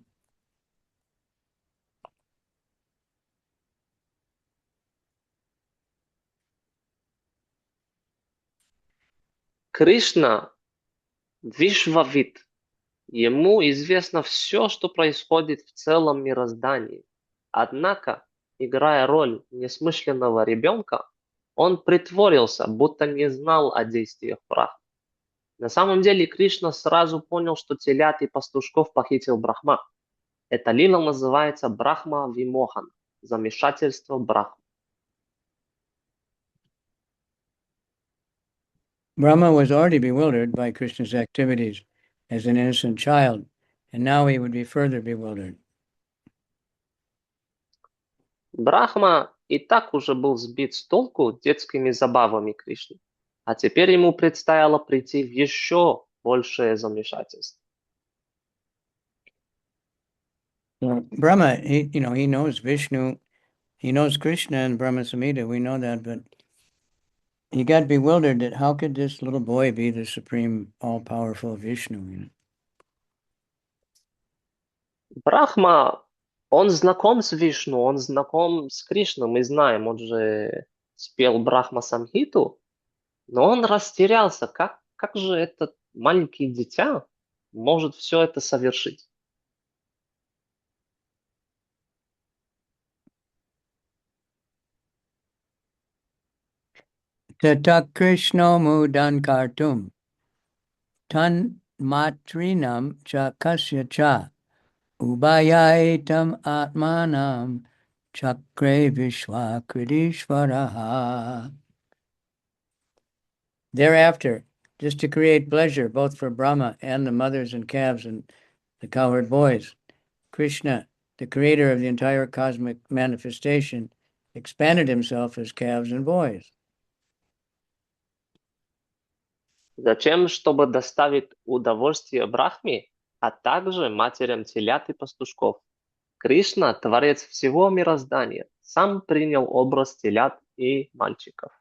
Кришна Вишвавит. Ему известно все, что происходит в целом мироздании. Однако, играя роль несмышленного ребенка, он притворился, будто не знал о действиях Брахмы. На самом деле Кришна сразу понял, что телят и пастушков похитил Брахма. Эта лила называется Брахма Вимохан, замешательство Брахмы. Brahma was already bewildered by Krishna's activities as an innocent child, and now he would be further bewildered. Брахма и так уже был сбит с толку детскими забавами Кришны, а теперь ему предстояло прийти в еще большее замешательство. So Brahma, he knows Vishnu, he knows Krishna and Brahma Samhita, we know that, but he got bewildered that how could this little boy be the supreme, all-powerful Vishnu? Брахма, он знаком с Вишну, он знаком с Кришной, мы знаем, он же спел Брахма Самхиту, но он растерялся, как же этот маленький дитя может все это совершить? Tatak Krishno mudan kartum, tan matrinam cha kasya cha, ubayaitam atmanam chakre vishwakridishvaraha. Thereafter, just to create pleasure both for Brahma and the mothers and calves and the cowherd boys, Krishna, the creator of the entire cosmic manifestation, expanded himself as calves and boys. Зачем? Чтобы доставить удовольствие Брахме, а также матерям телят и пастушков. Кришна, творец всего мироздания, сам принял образ телят и мальчиков.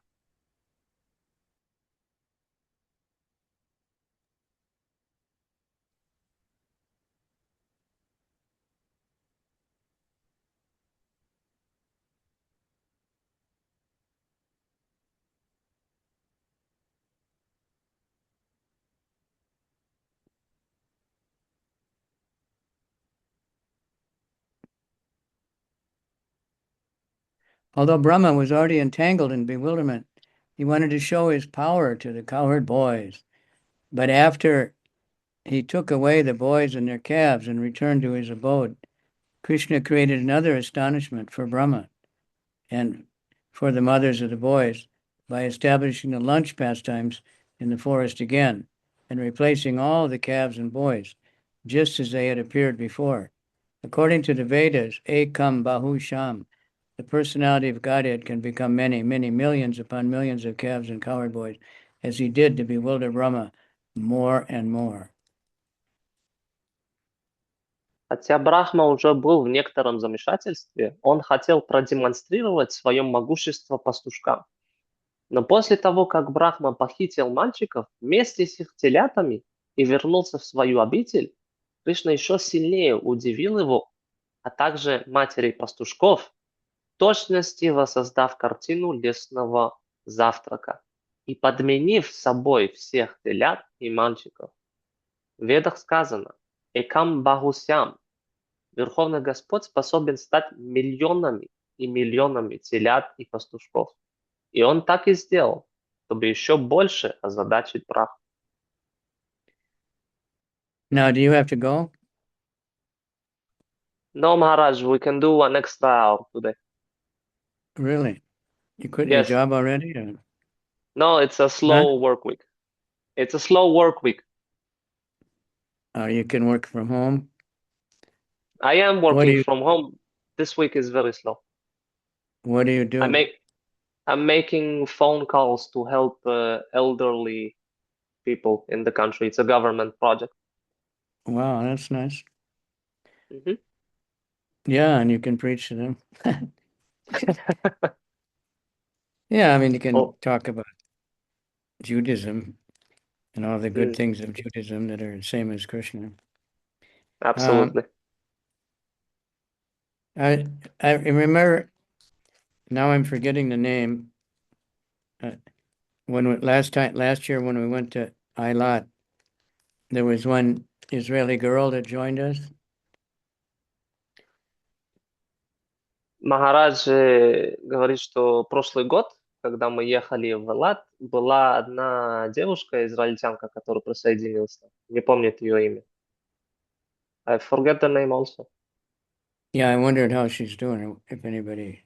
Although Brahma was already entangled in bewilderment, he wanted to show his power to the cowherd boys. But after he took away the boys and their calves and returned to his abode, Krishna created another astonishment for Brahma and for the mothers of the boys by establishing the lunch pastimes in the forest again and replacing all the calves and boys, just as they had appeared before. According to the Vedas, Ekam Bahusham, the personality of Godhead can become many, many millions upon millions of calves and cowherd boys, as he did to bewilder Brahma more and more. Хотя Брахма уже был в некотором замешательстве, он хотел продемонстрировать свое могущество пастушкам. Но после того, как Брахма похитил мальчиков вместе с их телятами и вернулся в свою обитель, Кришна еще сильнее удивил его, а также матерей пастушков, в точности воссоздав картину лесного завтрака и подменив собой всех телят и мальчиков. В Ведах сказано «Экам Бахусям». Верховный Господь способен стать миллионами и миллионами телят и пастушков. И он так и сделал, чтобы еще больше озадачить Брахму. Now, do you have to go? No, Maharaj, we can do an extra hour today. Really? You quit Yes. your job already? Or? No, it's a slow work week. It's a slow work week. You can work from home? I am working from home. This week is very slow. What do you do? I'm making phone calls to help elderly people in the country. It's a government project. Wow, that's nice. Mm-hmm. Yeah, and you can preach to them. Yeah, I mean, you can talk about Judaism. and all the good things of Judaism that are the same as Krishna. Absolutely. I remember, now I'm forgetting the name. Last year when we went to Eilat, there was one Israeli girl that joined us. Махарадж говорит, что прошлый год, когда мы ехали в Элат, была одна девушка, израильтянка, которая присоединилась. Не помнит ее имя. I forget the name also. Yeah, I wondered how she's doing, if anybody.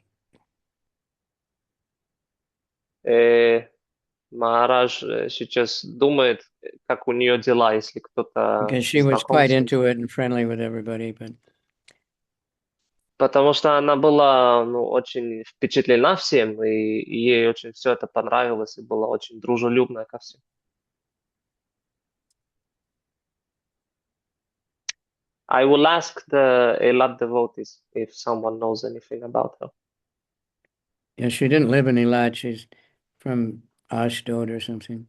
Махарадж сейчас думает, как у нее дела, если кто-то Because she was знаком quite с ней. into it and friendly with everybody, but Потому что она была очень впечатлена всем, и ей очень все это понравилось, и была очень дружелюбная ко всем. I will ask the Eilat devotees if someone knows anything about her. yeah, she didn't live in Eilat. She's from Ashdod or something.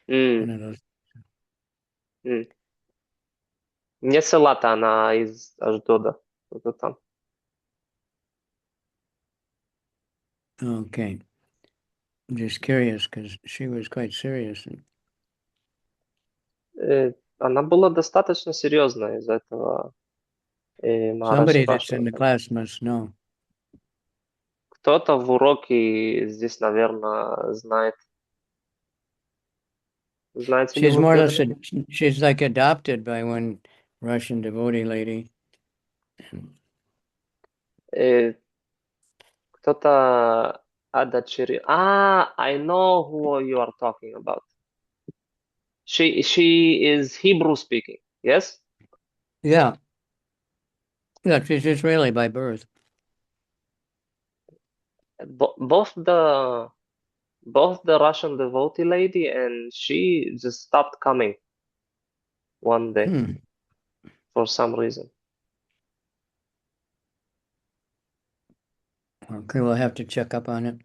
One of those. Не с Элата, она из Аждода. Что-то там. Okay. I'm just curious because she was quite serious. Она была достаточно серьезная из-за этого. Махарадж Somebody that's in the спрашивает. class must know. Кто-то в уроке здесь, наверное, знает. Знаете ли She's вы, more or кто less, she's like adopted by one Russian devotee lady. Кто-то одочерил. I know who you are talking about. She is Hebrew speaking, yes? Yeah. Yeah, she's Israeli by birth. Both the Russian devotee lady and she just stopped coming one day for some reason. Okay, we'll have to check up on it.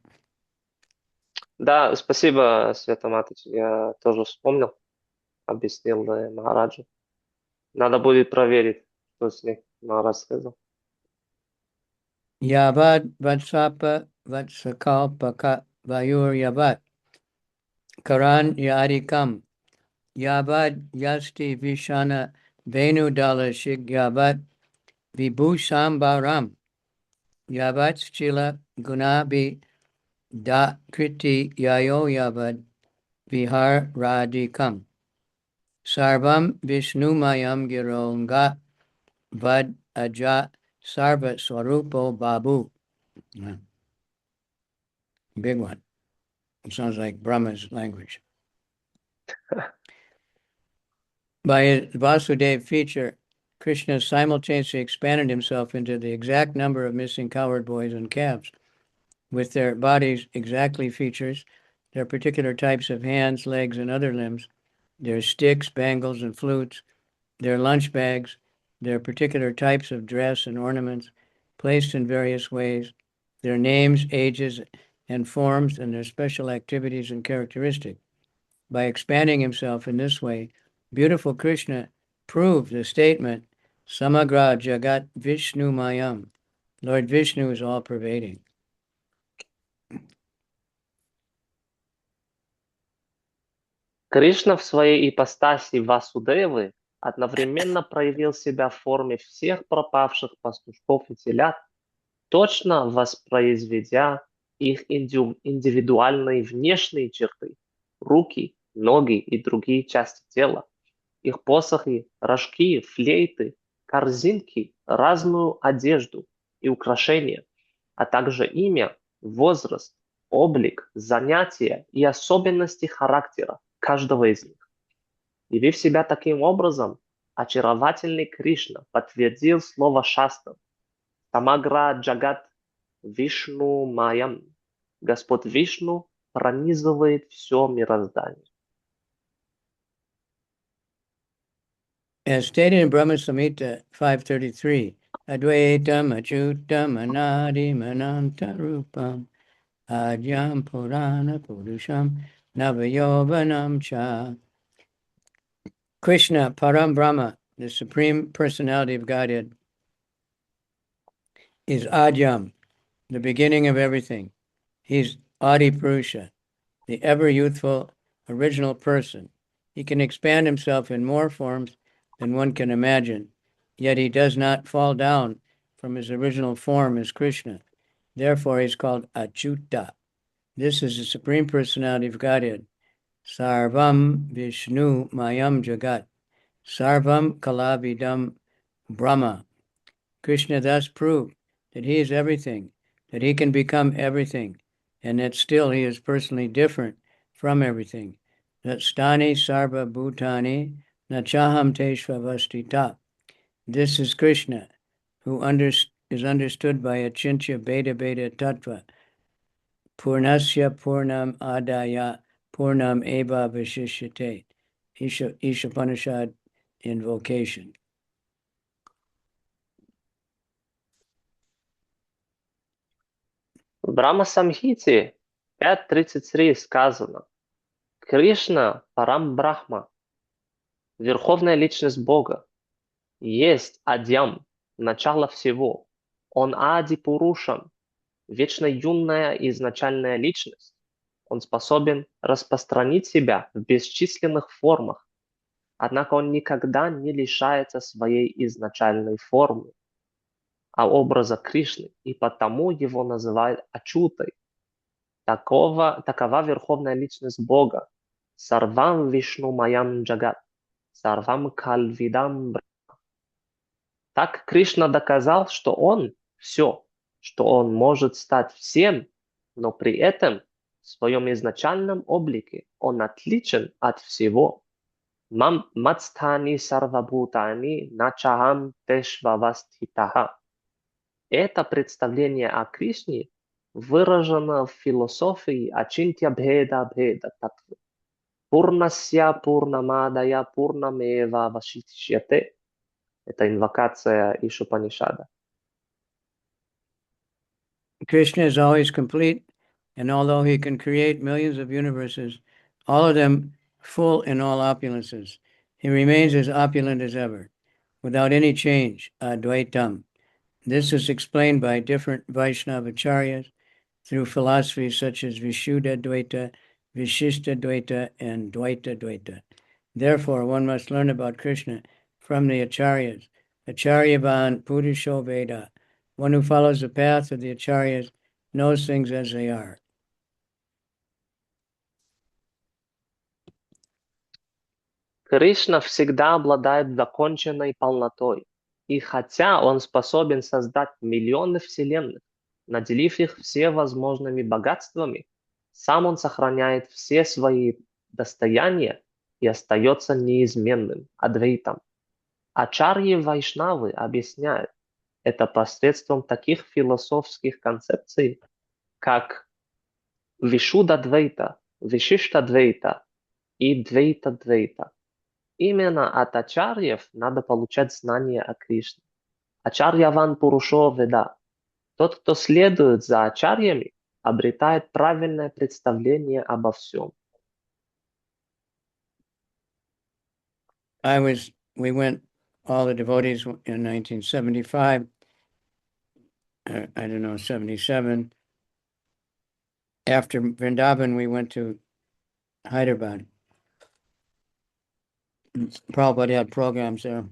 Да, спасибо, Света Матыч. Я тоже вспомнил, объяснил Махараджу. Надо будет проверить, что с ней Махарадж сказал. Yavad vatsapa vatsakalpaka vayur yavat. Karan yadikam. Yavad yasti vishana venudala shigyavat vibhusambaram. Yavat chila gunabi da kriti yayo yavad vihar radikam. Sarvam vishnumayam gironga vad aja sarva swarupo babu. Big one. It sounds like Brahma's language. By his Vasudev feature, Krishna simultaneously expanded himself into the exact number of missing cowherd boys and calves, with their bodies exactly features, their particular types of hands, legs, and other limbs, their sticks, bangles, and flutes, their lunch bags, their particular types of dress and ornaments, placed in various ways, their names, ages, and forms, and their special activities and characteristics. By expanding himself in this way, beautiful Krishna proved the statement, Samagra Jagat Vishnu Mayam. Lord Vishnu is all-pervading. Кришна в своей ипостаси Васудевы одновременно проявил себя в форме всех пропавших пастушков и телят, точно воспроизведя их индивидуальные внешние черты, руки, ноги и другие части тела, их посохи, рожки, флейты, корзинки, разную одежду и украшения, а также имя, возраст, облик, занятия и особенности характера каждого из них. Явив себя таким образом, очаровательный Кришна подтвердил слово Шастра «Самагра Джагат Вишну Маям». Господь Вишну пронизывает все мироздание. As stated in Brahma Samhita 533, Advaitam Achyutam Anadim Anantarupam Adyam Purana Purusham Navayovanam Cha Krishna, Param Brahma, the Supreme Personality of Godhead, is Adyam, the beginning of everything. He's Adi Purusha, the ever-youthful, original person. He can expand himself in more forms than one can imagine, yet he does not fall down from his original form as Krishna. Therefore, he's called Achyuta. This is the Supreme Personality of Godhead. Sarvam Vishnu Mayam Jagat. Sarvam Kalabidam Brahma. Krishna thus proved that he is everything, that he can become everything, and that still he is personally different from everything. That stani sarva bhutani nachaham teshvavastita. This is Krishna, who is understood by Achintya Beta Beta Tattva. Purnasya Purnam Adaya Purnam Eva Vishishyate. Ishopanishad invocation. В Брахма-самхите 5.33 сказано: Кришна Парам Брахма, Верховная Личность Бога, есть Адьям, начало всего. Он Ади Пурушам, вечно юная и изначальная личность. Он способен распространить себя в бесчисленных формах, однако он никогда не лишается своей изначальной формы, а образа Кришны, и потому его называют Ачутой. Такова Верховная Личность Бога. Сарвам Вишну Маям Джагат, Сарвам Кальвидам Брахма. Так Кришна доказал, что он все, что он может стать всем, но при этом в своем изначальном облике он отличен от всего. Мам мацтани сарвабхутани начахам тешвавастхитаха. Это представление о Кришне выражено в философии Ачинтья Бхеда Бхеда Татвы. Пурнасья Пурнамадая Пурнамева Вашишьяте. Это инвокация из Упанишада. Krishna is always complete, and although he can create millions of universes, all of them full in all opulences, he remains as opulent as ever, without any change, Advaitam. This is explained by different Vaishnava acharyas through philosophies such as Vishuddha Dvaita, Vishishta Dvaita, and Dvaita Dvaita. Therefore, one must learn about Krishna from the acharyas. Acharyavan Purusho Veda. One who follows the path of the acharyas knows things as they are. Кришна всегда обладает законченной полнотой. И хотя он способен создать миллионы вселенных, наделив их всевозможными богатствами, сам он сохраняет все свои достояния и остается неизменным, адвейтом. Ачарьи Вайшнавы объясняют это посредством таких философских концепций, как Вишуддха-двейта, Вишишта-двейта и Двейта-двейта. Именно от ачарьев надо получать знания о Кришне. Ачарьяван Пурушо Веда. Тот, кто следует за ачарьями, обретает правильное представление обо всем. We went, all the devotees in 1975, I don't know, 77. After Vrindavan, we went to Hyderabad. Prabhupada had programs there.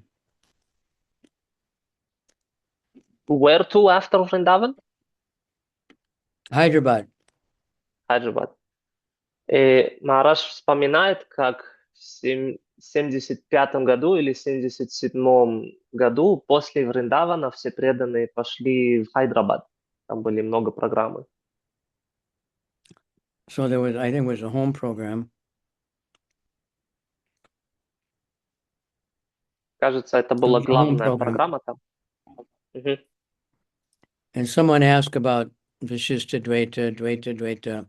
Where to after Vrindavan? Hyderabad. Хайдрабад. Махарадж вспоминает, как в 75 году или 77 году после Вриндавана все преданные пошли в Хайдрабад. Там были много программы. So there was, I think it was a home program. Кажется, это была главная программа там. And someone asked about Vishishta Dvaita, Dvaita, Dvaita.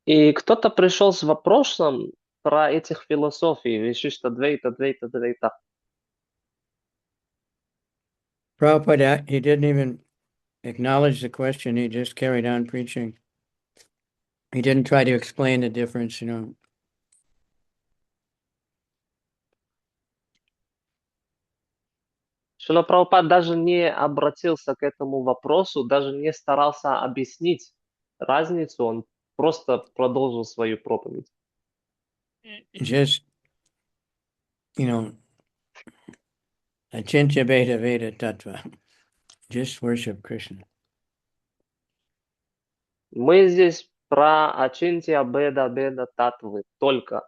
И кто-то пришел с вопросом про этих философий, Вишишта Двейта, Двейта, Двейта. Prabhupada, he didn't even acknowledge the question, he just carried on preaching. He didn't try to explain the difference, you know. Шрила Прабхупад даже не обратился к этому вопросу, даже не старался объяснить разницу, он просто продолжил свою проповедь. Just, achintya bheda veda tattva. Just worship Krishna. Мы здесь про Ачинтия Беда Беда Татвы, только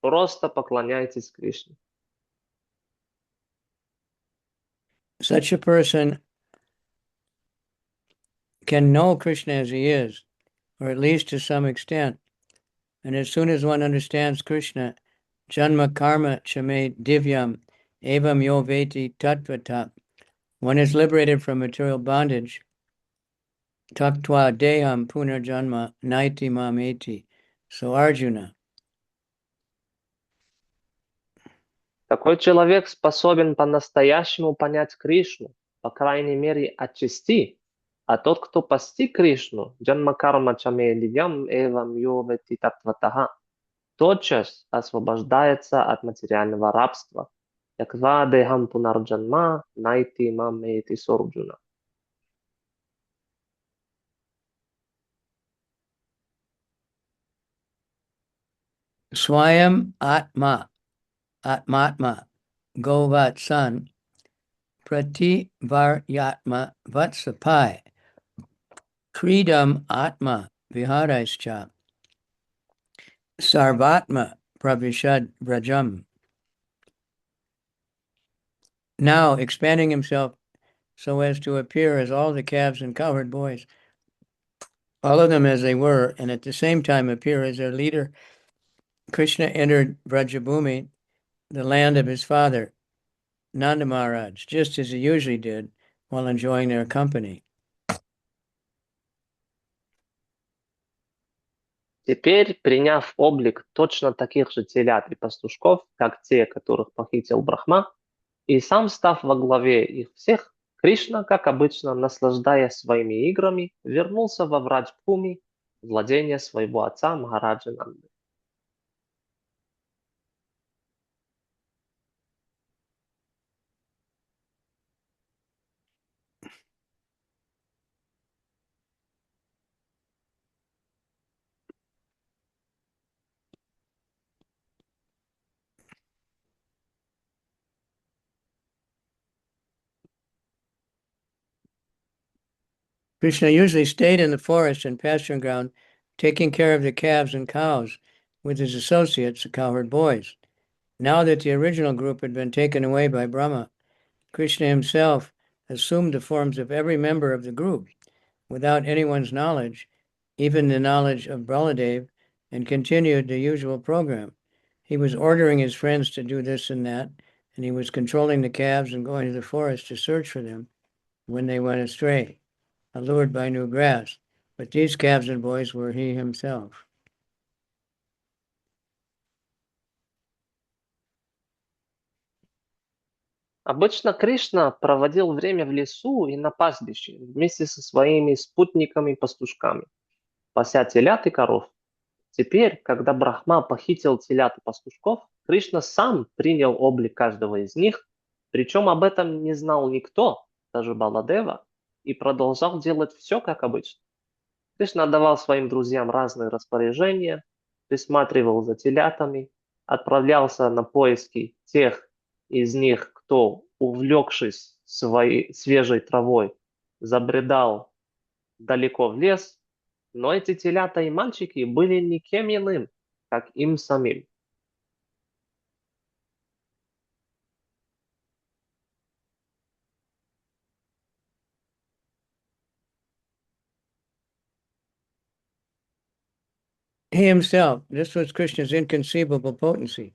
просто поклоняйтесь Кришне. Such a person can know Krishna as he is, or at least to some extent. And as soon as one understands Krishna, janma karma chame divyam evam yo veti tattvata, one is liberated from material bondage. Taktva deham punarjanma naiti mameti. So Arjuna. Такой человек способен по-настоящему понять Кришну, по крайней мере, отчасти. А тот, кто постиг Кришну, джанма карма чаме дивям эвам йовети таттватаха, тотчас освобождается от материального рабства. Яква дехам пунарджанма найти мамети сорджуна. Swayam atma, atmatma, govat san, prati varyatma vatsapai, kridam atma viharaischa, sarvatma pravishad vrajam. Now expanding himself so as to appear as all the calves and cowherd boys, all of them as they were, and at the same time appear as their leader, Krishna entered Vrajabhumi, the land of his father, Nanda Maharaj, just as he usually did while enjoying their company. Теперь, приняв облик точно таких же телят и пастушков, как те, которых похитил Брахма, и сам став во главе их всех, Кришна, как обычно, наслаждаясь своими играми, вернулся во Враджбхуми, владение своего отца Махараджа Нанды. Krishna usually stayed in the forest and pasturing ground, taking care of the calves and cows with his associates, the cowherd boys. Now that the original group had been taken away by Brahma, Krishna himself assumed the forms of every member of the group without anyone's knowledge, even the knowledge of Baladev, and continued the usual program. He was ordering his friends to do this and that, and he was controlling the calves and going to the forest to search for them when they went astray, allured by new grass. But these calves and boys were he himself. Обычно Кришна проводил время в лесу и на пастбище вместе со своими спутниками-пастушками, пася телят и коров. Теперь, когда Брахма похитил телят и пастушков, Кришна сам принял облик каждого из них, причем об этом не знал никто, даже Баладева, и продолжал делать все как обычно. Кришна давал своим друзьям разные распоряжения, присматривал за телятами, отправлялся на поиски тех из них, кто, увлекшись своей свежей травой, забредал далеко в лес, но эти телята и мальчики были никем иным, как им самим. He himself, this was Krishna's inconceivable potency,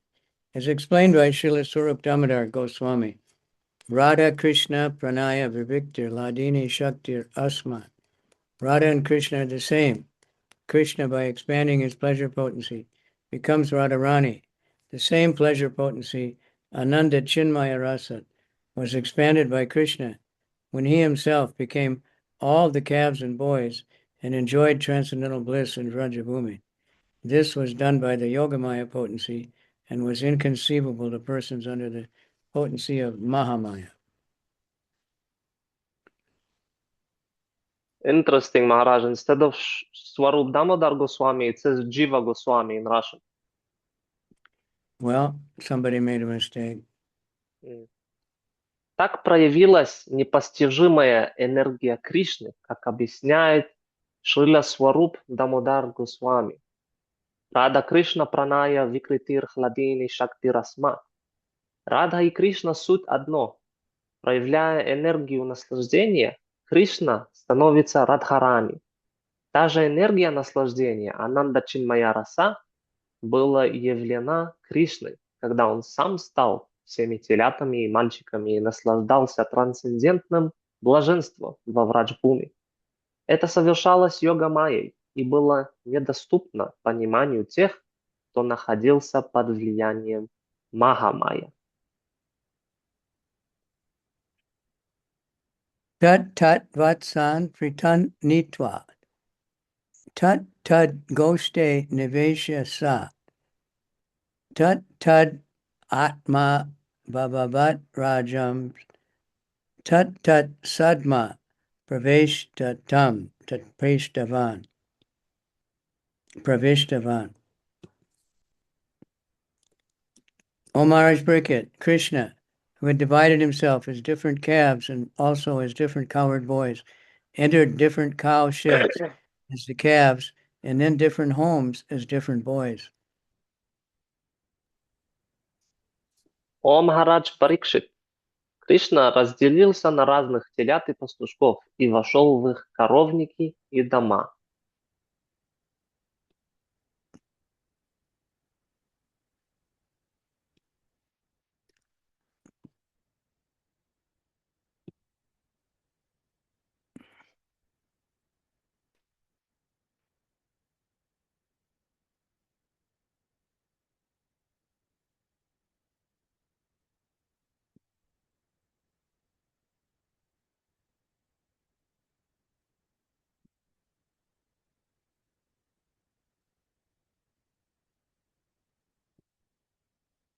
as explained by Srila Swarup Damodar Goswami. Radha Krishna Pranaya Viviktir Ladini Shaktir Asmat. Radha and Krishna are the same. Krishna, by expanding his pleasure potency, becomes Radharani. The same pleasure potency, Ananda Chinmaya Rasa, was expanded by Krishna when he himself became all the calves and boys and enjoyed transcendental bliss in Vrajabhumi. This was done by the Yogamaya potency and was inconceivable to persons under the potency of Mahamaya. Interesting, Maharaj. Instead of Swarup Damodar Goswami, it says Jiva Goswami in Russian. Well, somebody made a mistake. Так проявилась непостижимая энергия Кришны, как объясняет Шрила Сваруп Дамодар Госвами. Рада Кришна Праная Викритир Хладини Шакти Расма. Рада и Кришна суть одно. Проявляя энергию наслаждения, Кришна становится Радхарани. Та же энергия наслаждения, Ананда Чинмая Раса, была явлена Кришной, когда он сам стал всеми телятами и мальчиками и наслаждался трансцендентным блаженством во Враджбхуми. Это совершалось йога-майей и было недоступно пониманию тех, кто находился под влиянием Маха-майя. Tat tat vatsan pritan nitva. Tat tad goshte nivesha sa. Tat tad atma bhavavat rajam. Tat tat sadma praveshtatam tat preshtavan. Praveshtavan. O Maharaj Bricket, Krishna, who had divided himself as different calves and also as different cowherd boys, entered different cow sheds as the calves, and then different homes as different boys. О Махарадж Парикшит, Кришна разделился на разных телят и пастушков и вошел в их коровники и дома.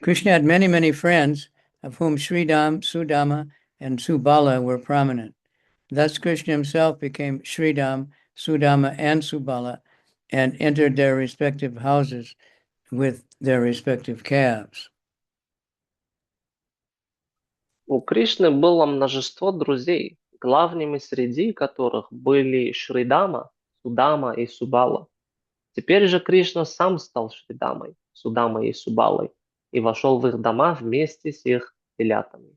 Krishna had many, many friends, of whom Sridham, Sudama, and Subala were prominent. Thus Krishna himself became Sridham, Sudama, and Subala, and entered their respective houses with their respective calves. У Кришны было множество друзей, главными среди которых были Шридама, Судама и Субала. Теперь же Кришна сам стал Шридамой, Судамой и Субалой и вошел в их дома вместе с их телятами.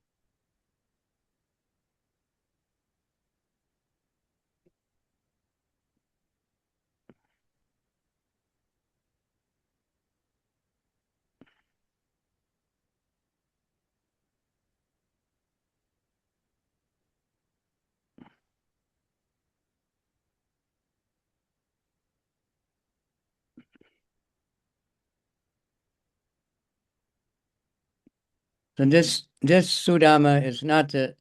So this Sudama is not the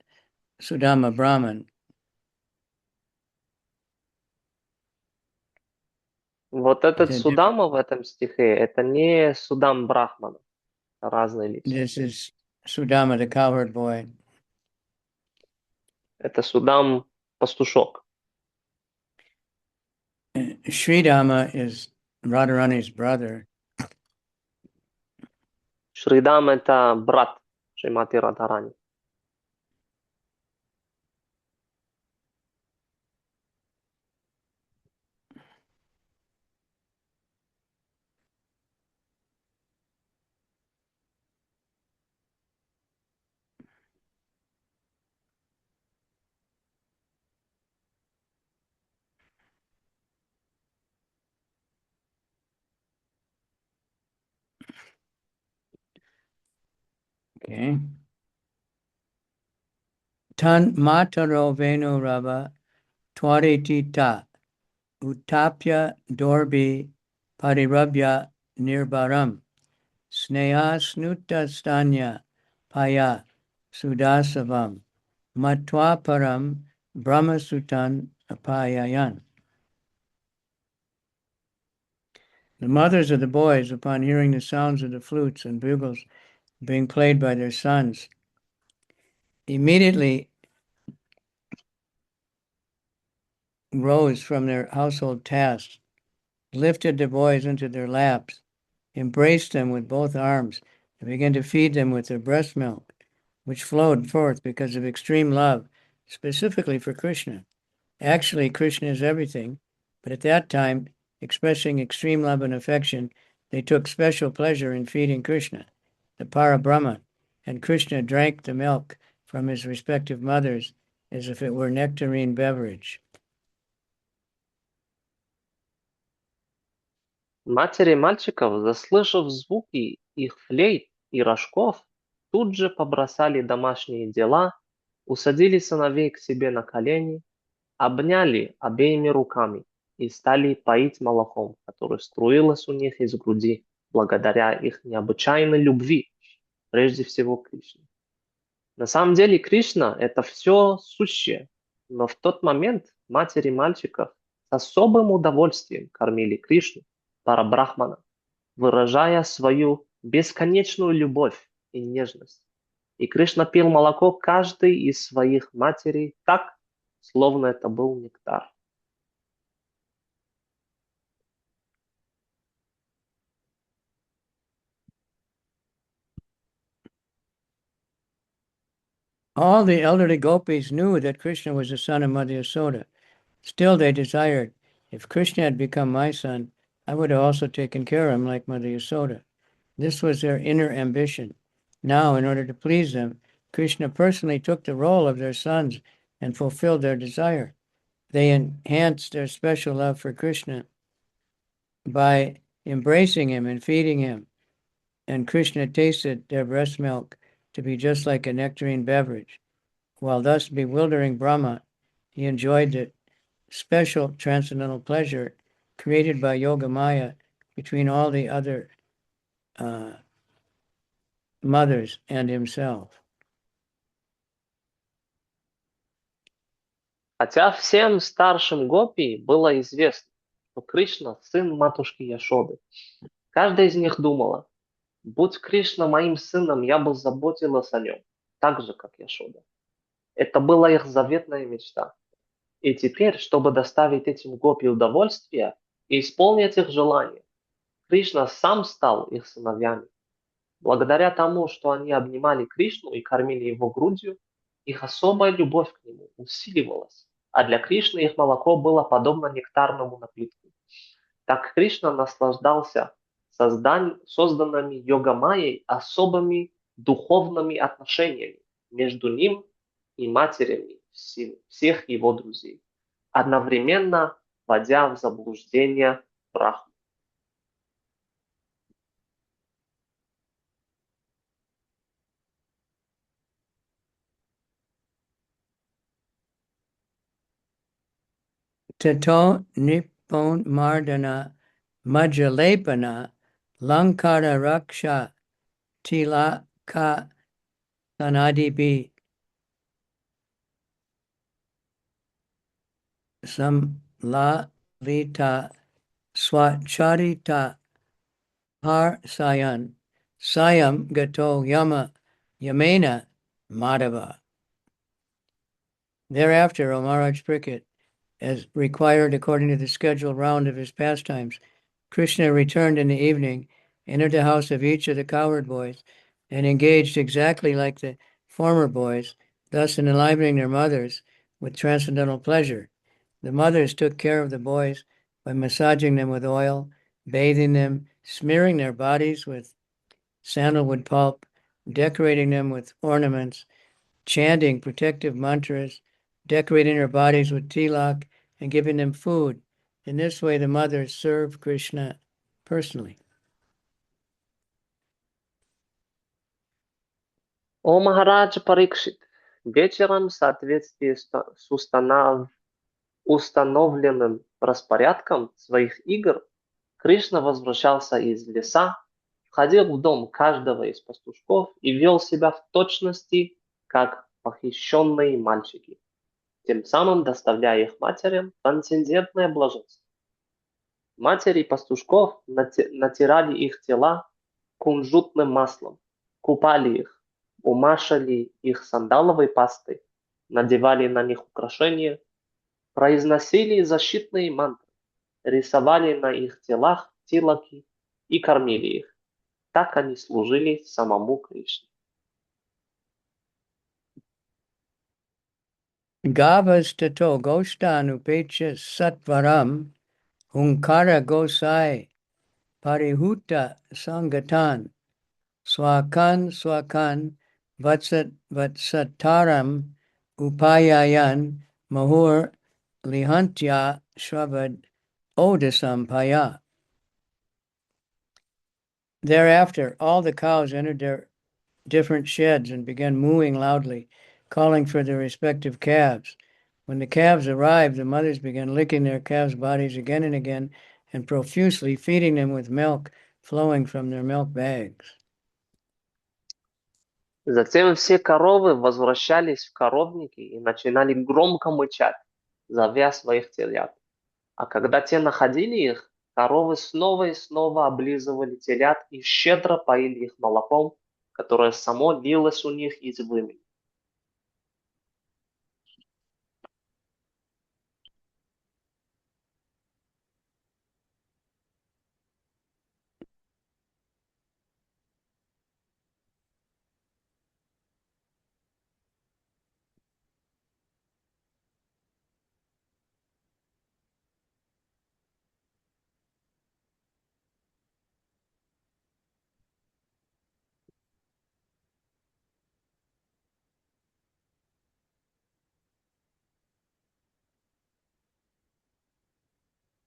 Sudama Brahman. Вот этот Это Судама в этом стихе, это не Судам Брахмана, разные лица. This is Sudama, the cowherd boy. Это Судам пастушок. Sridama is Radharani's brother. Шридам это брат Шримати Радхарани. Okay. Tan mataro venu rava twariti ta utapya dorbi parirabhya nirbaram sneha snuta stanya paya sudasavam matva param brahmasutan apayayan. The mothers of the boys, upon hearing the sounds of the flutes and bugles being played by their sons, immediately rose from their household tasks, lifted the boys into their laps, embraced them with both arms, and began to feed them with their breast milk, which flowed forth because of extreme love, specifically for Krishna. Actually, Krishna is everything, but at that time, expressing extreme love and affection, they took special pleasure in feeding Krishna, the Parabrahman, and Krishna drank the milk from his respective mothers as if it were nectarine beverage. Матери мальчиков, заслышав звуки их флейт и рожков, тут же побросали домашние дела, усадили сыновей к себе на колени, обняли обеими руками и стали поить молоком, которое струилось у них из груди, благодаря их необычайной любви, прежде всего к Кришне. На самом деле Кришна — это все сущее, но в тот момент матери мальчиков с особым удовольствием кормили Кришну, Парабрахмана, выражая свою бесконечную любовь и нежность. И Кришна пил молоко каждой из своих матерей так, словно это был нектар. All the elderly gopis knew that Krishna was the son of Mother Yasoda. Still, they desired, if Krishna had become my son, I would have also taken care of him like Mother Yasoda. This was their inner ambition. Now, in order to please them, Krishna personally took the role of their sons and fulfilled their desire. They enhanced their special love for Krishna by embracing him and feeding him, and Krishna tasted their breast milk to be just like a nectarine beverage. While thus bewildering Brahma, he enjoyed the special transcendental pleasure created by Yoga Maya between all the other mothers and himself. Хотя всем старшим гопи было известно, что Кришна — сын матушки Яшоды. Каждая из них думала: будь Кришна моим сыном, я бы заботилась о нем, так же, как Яшода. Это была их заветная мечта. И теперь, чтобы доставить этим гопи удовольствие и исполнить их желания, Кришна сам стал их сыновьями. Благодаря тому, что они обнимали Кришну и кормили его грудью, их особая любовь к нему усиливалась, а для Кришны их молоко было подобно нектарному напитку. Так Кришна наслаждался созданными йога-майей особыми духовными отношениями между ним и матерями всех его друзей, одновременно вводя в заблуждение Брахму. Tato Nippon Mardana Majalepana Lankara Raksha Tilaka Sanadibi Samlalita Swacharita Har Sayan Sayam Gato Yamena Madhava. Thereafter, O Maharaj Pricket, as required according to the scheduled round of his pastimes, Krishna returned in the evening, entered the house of each of the cowherd boys, and engaged exactly like the former boys, thus enlivening their mothers with transcendental pleasure. The mothers took care of the boys by massaging them with oil, bathing them, smearing their bodies with sandalwood pulp, decorating them with ornaments, chanting protective mantras, decorating their bodies with tilak, and giving them food. In this way, the mothers serve Krishna personally. О Махарадж Парикшит, вечером в соответствии с установленным распорядком своих игр, Кришна возвращался из леса, входил в дом каждого из пастушков и вел себя в точности, как похищенные мальчики, тем самым доставляя их матерям трансцендентное блаженство. Матери пастушков натирали их тела кунжутным маслом, купали их, умашали их сандаловой пастой, надевали на них украшения, произносили защитные мантры, рисовали на их телах тилаки и кормили их. Так они служили самому Кришне. Gavastato Goshtanu Pecha Satvaram Hunkara Gosai Parihuta Sangatan Swakan Swakan Vatsataram Upayayan Mahur Lihantya Shravad Odasam Paya. Thereafter, all the cows entered their different sheds and began mooing loudly, calling for their respective calves. When the calves arrived, the mothers began licking their calves' bodies again and again and profusely feeding them with milk flowing from their milk bags. Затем все коровы возвращались в коровники и начинали громко мычать, зовя своих телят. А когда те находили их, коровы снова и снова облизывали телят и щедро поили их молоком, которое само лилось у них из вымени.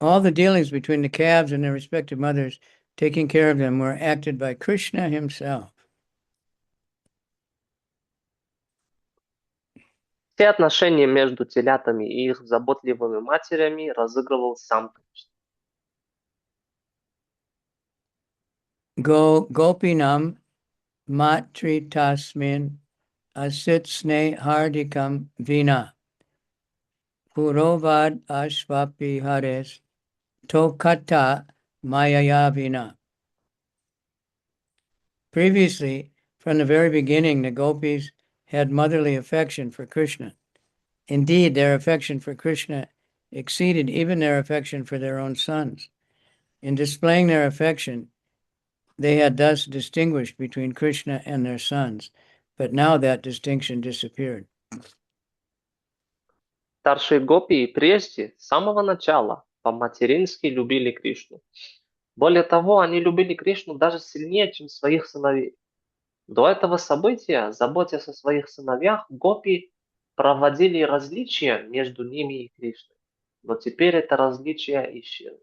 All the dealings between the calves and their respective mothers, taking care of them, were acted by Krishna himself. Все отношения между телятами и их заботливыми матерями разыгрывал сам Кришна. Gopinam matri tasmin asit hardikam vina purovad ashvapi hares tokata mayayavina. Previously, from the very beginning, the gopis had motherly affection for Krishna. Indeed, their affection for Krishna exceeded even their affection for their own sons. In displaying their affection, they had thus distinguished between Krishna and their sons, but now that distinction disappeared. Старшие гопи прежде, с самого начала, по-матерински любили Кришну. Более того, они любили Кришну даже сильнее, чем своих сыновей. До этого события, заботясь о своих сыновьях, гопи проводили различия между ними и Кришной. Но теперь это различие исчезло.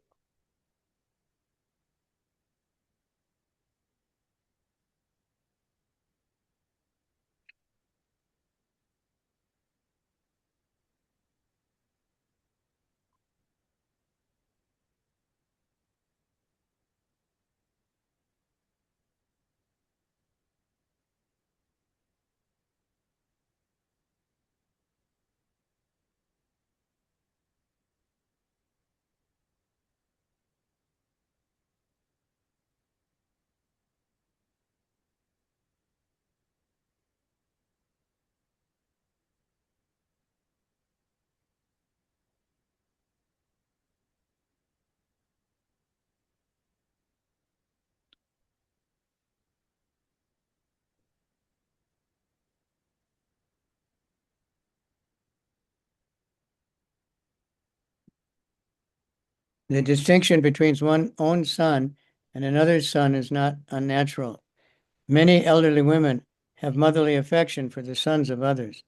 The distinction between one's own son and another's son is not unnatural. Many elderly women have motherly affection for the sons of others.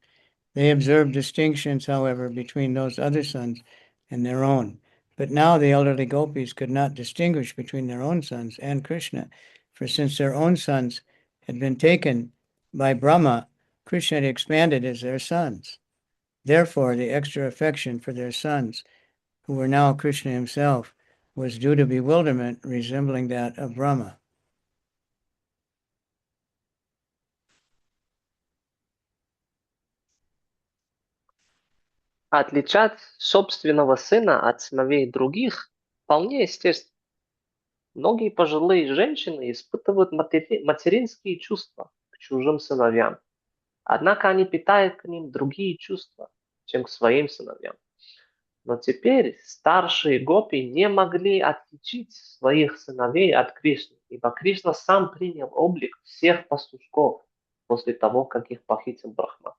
They observe distinctions, however, between those other sons and their own. But now the elderly gopis could not distinguish between their own sons and Krishna, for since their own sons had been taken by Brahma, Krishna had expanded as their sons. Therefore, the extra affection for their sons, who were now Krishna himself, was due to bewilderment resembling that of Brahma. Отличать собственного сына от сыновей других вполне естественно. Многие пожилые женщины испытывают материнские чувства к чужим Однако они питают к ним другие чувства, чем к своим сыновьям. Но теперь старшие гопи не могли отличить своих сыновей от Кришны, ибо Кришна сам принял облик всех пастушков после того, как их похитил Брахма.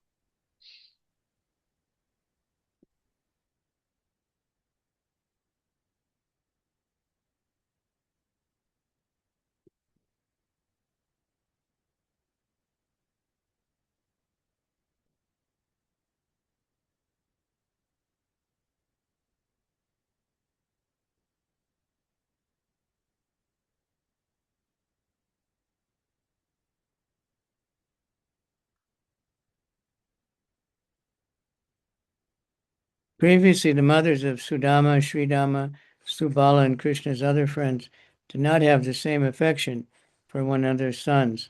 Previously, the mothers of Sudama, Sridama, Subala, and Krishna's other friends did not have the same affection for one another's sons,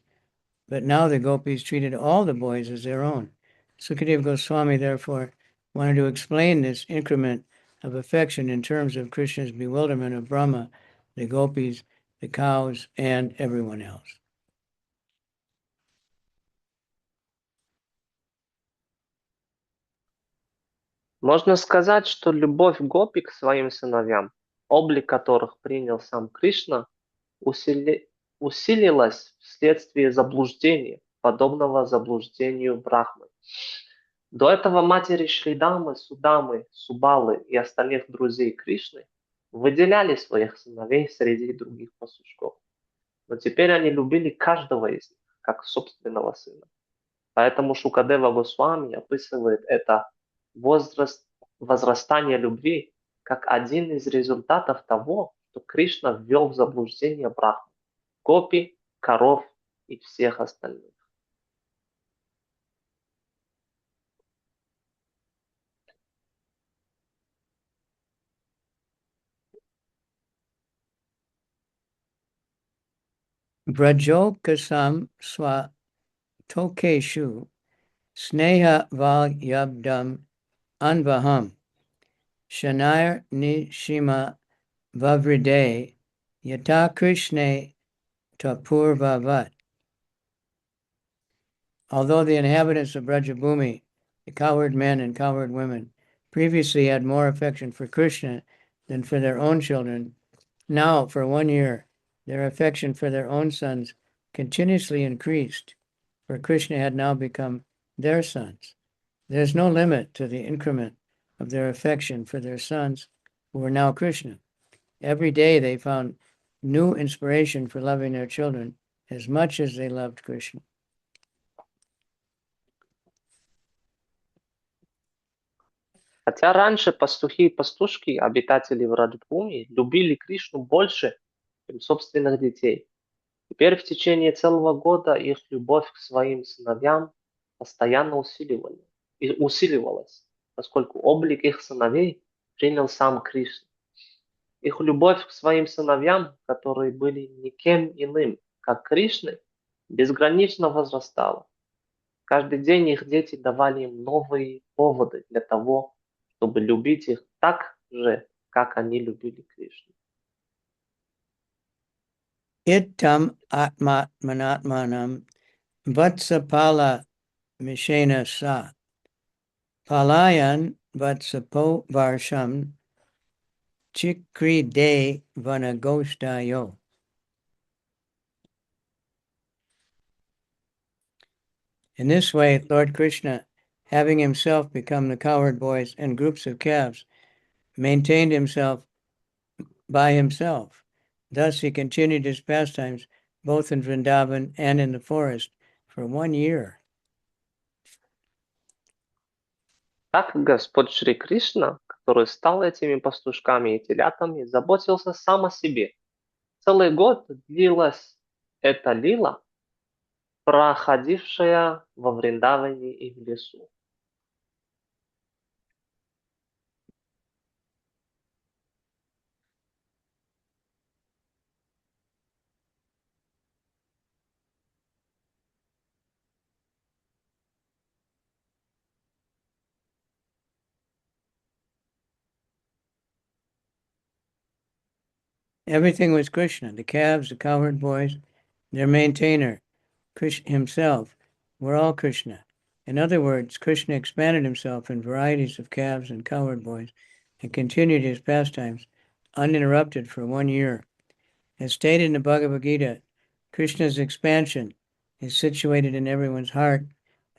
but now the gopis treated all the boys as their own. Sukadeva Goswami, therefore, wanted to explain this increment of affection in terms of Krishna's bewilderment of Brahma, the gopis, the cows, and everyone else. Можно сказать, что любовь гопи к своим сыновьям, облик которых принял сам Кришна, усилилась вследствие заблуждения, подобного заблуждению Брахмы. До этого матери Шридамы, Судамы, Субалы и остальных друзей Кришны выделяли своих сыновей среди других пастушков. Но теперь они любили каждого из них, как собственного сына. Поэтому Шукадева Госвами описывает это возрастание любви как один из результатов того, что Кришна ввел в заблуждение Брахму, гопи, коров и всех остальных. Brajo kasam swa tokeshu sneha valyabdam anvaham Shanair Nishima Vavride Yata Krishne Tapurvavat. Although the inhabitants of Brajabhumi, the cowherd men and cowherd women, previously had more affection for Krishna than for their own children, now for 1 year their affection for their own sons continuously increased, for Krishna had now become their sons. There is no limit to the increment of their affection for their sons who were now Krishna. Every day they found new inspiration for loving their children as much as they loved Krishna. Хотя раньше пастухи и пастушки, обитатели Враджбхуми, любили Кришну больше, чем собственных детей, теперь в течение целого года их любовь к своим сыновьям постоянно усиливалась, поскольку облик их сыновей принял сам Кришна. Их любовь к своим сыновьям, которые были никем иным, как Кришной, безгранично возрастала. Каждый день их дети давали им новые поводы для того, чтобы любить их так же, как они любили Кришну. Ittam atmatmanatmanam vatsapala mishena sa palayan vatsapo varsham chikri de vanagosdayo. In this way, Lord Krishna, having himself become the cowherd boys and groups of calves, maintained himself by himself. Thus he continued his pastimes both in Vrindavan and in the forest for 1 year. Так Господь Шри Кришна, который стал этими пастушками и телятами, заботился сам о себе. Целый год длилась эта лила, проходившая во Вриндаване и в лесу. Everything was Krishna. The calves, the cowherd boys, their maintainer, Krishna himself, were all Krishna. In other words, Krishna expanded himself in varieties of calves and cowherd boys and continued his pastimes uninterrupted for 1 year. As stated in the Bhagavad Gita, Krishna's expansion is situated in everyone's heart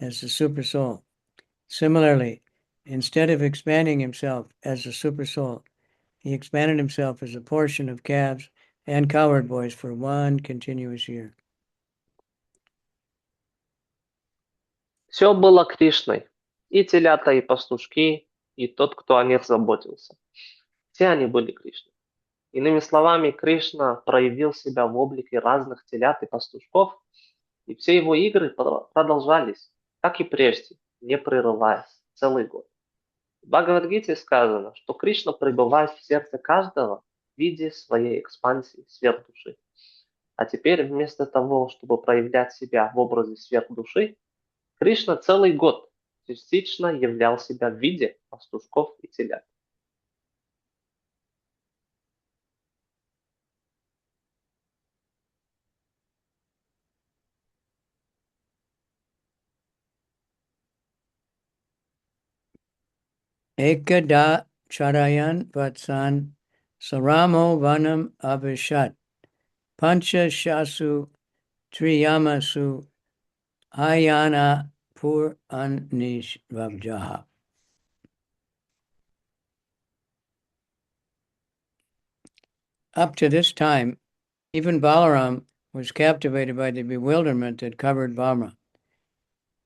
as the Supersoul. Similarly, instead of expanding himself as the Supersoul, he expanded himself as a portion of calves and cowherd boys for 1 continuous year. Все было Кришной, и телята, и пастушки, и тот, кто о них заботился. Все они были Кришной. Иными словами, Кришна проявил себя в облике разных телят и пастушков, и все его игры продолжались, как и прежде, не прерываясь, целый год. В Бхагавад-гите сказано, что Кришна пребывает в сердце каждого в виде своей экспансии сверхдуши. А теперь вместо того, чтобы проявлять себя в образе сверхдуши, Кришна целый год частично являл себя в виде пастушков и телят. Ekada Charayan Vatsan Saramo Vanam Avishat Pancha Shasu Triyamasu Ayana Pur Anishvabjaha. Up to this time, even Balaram was captivated by the bewilderment that covered Brahma.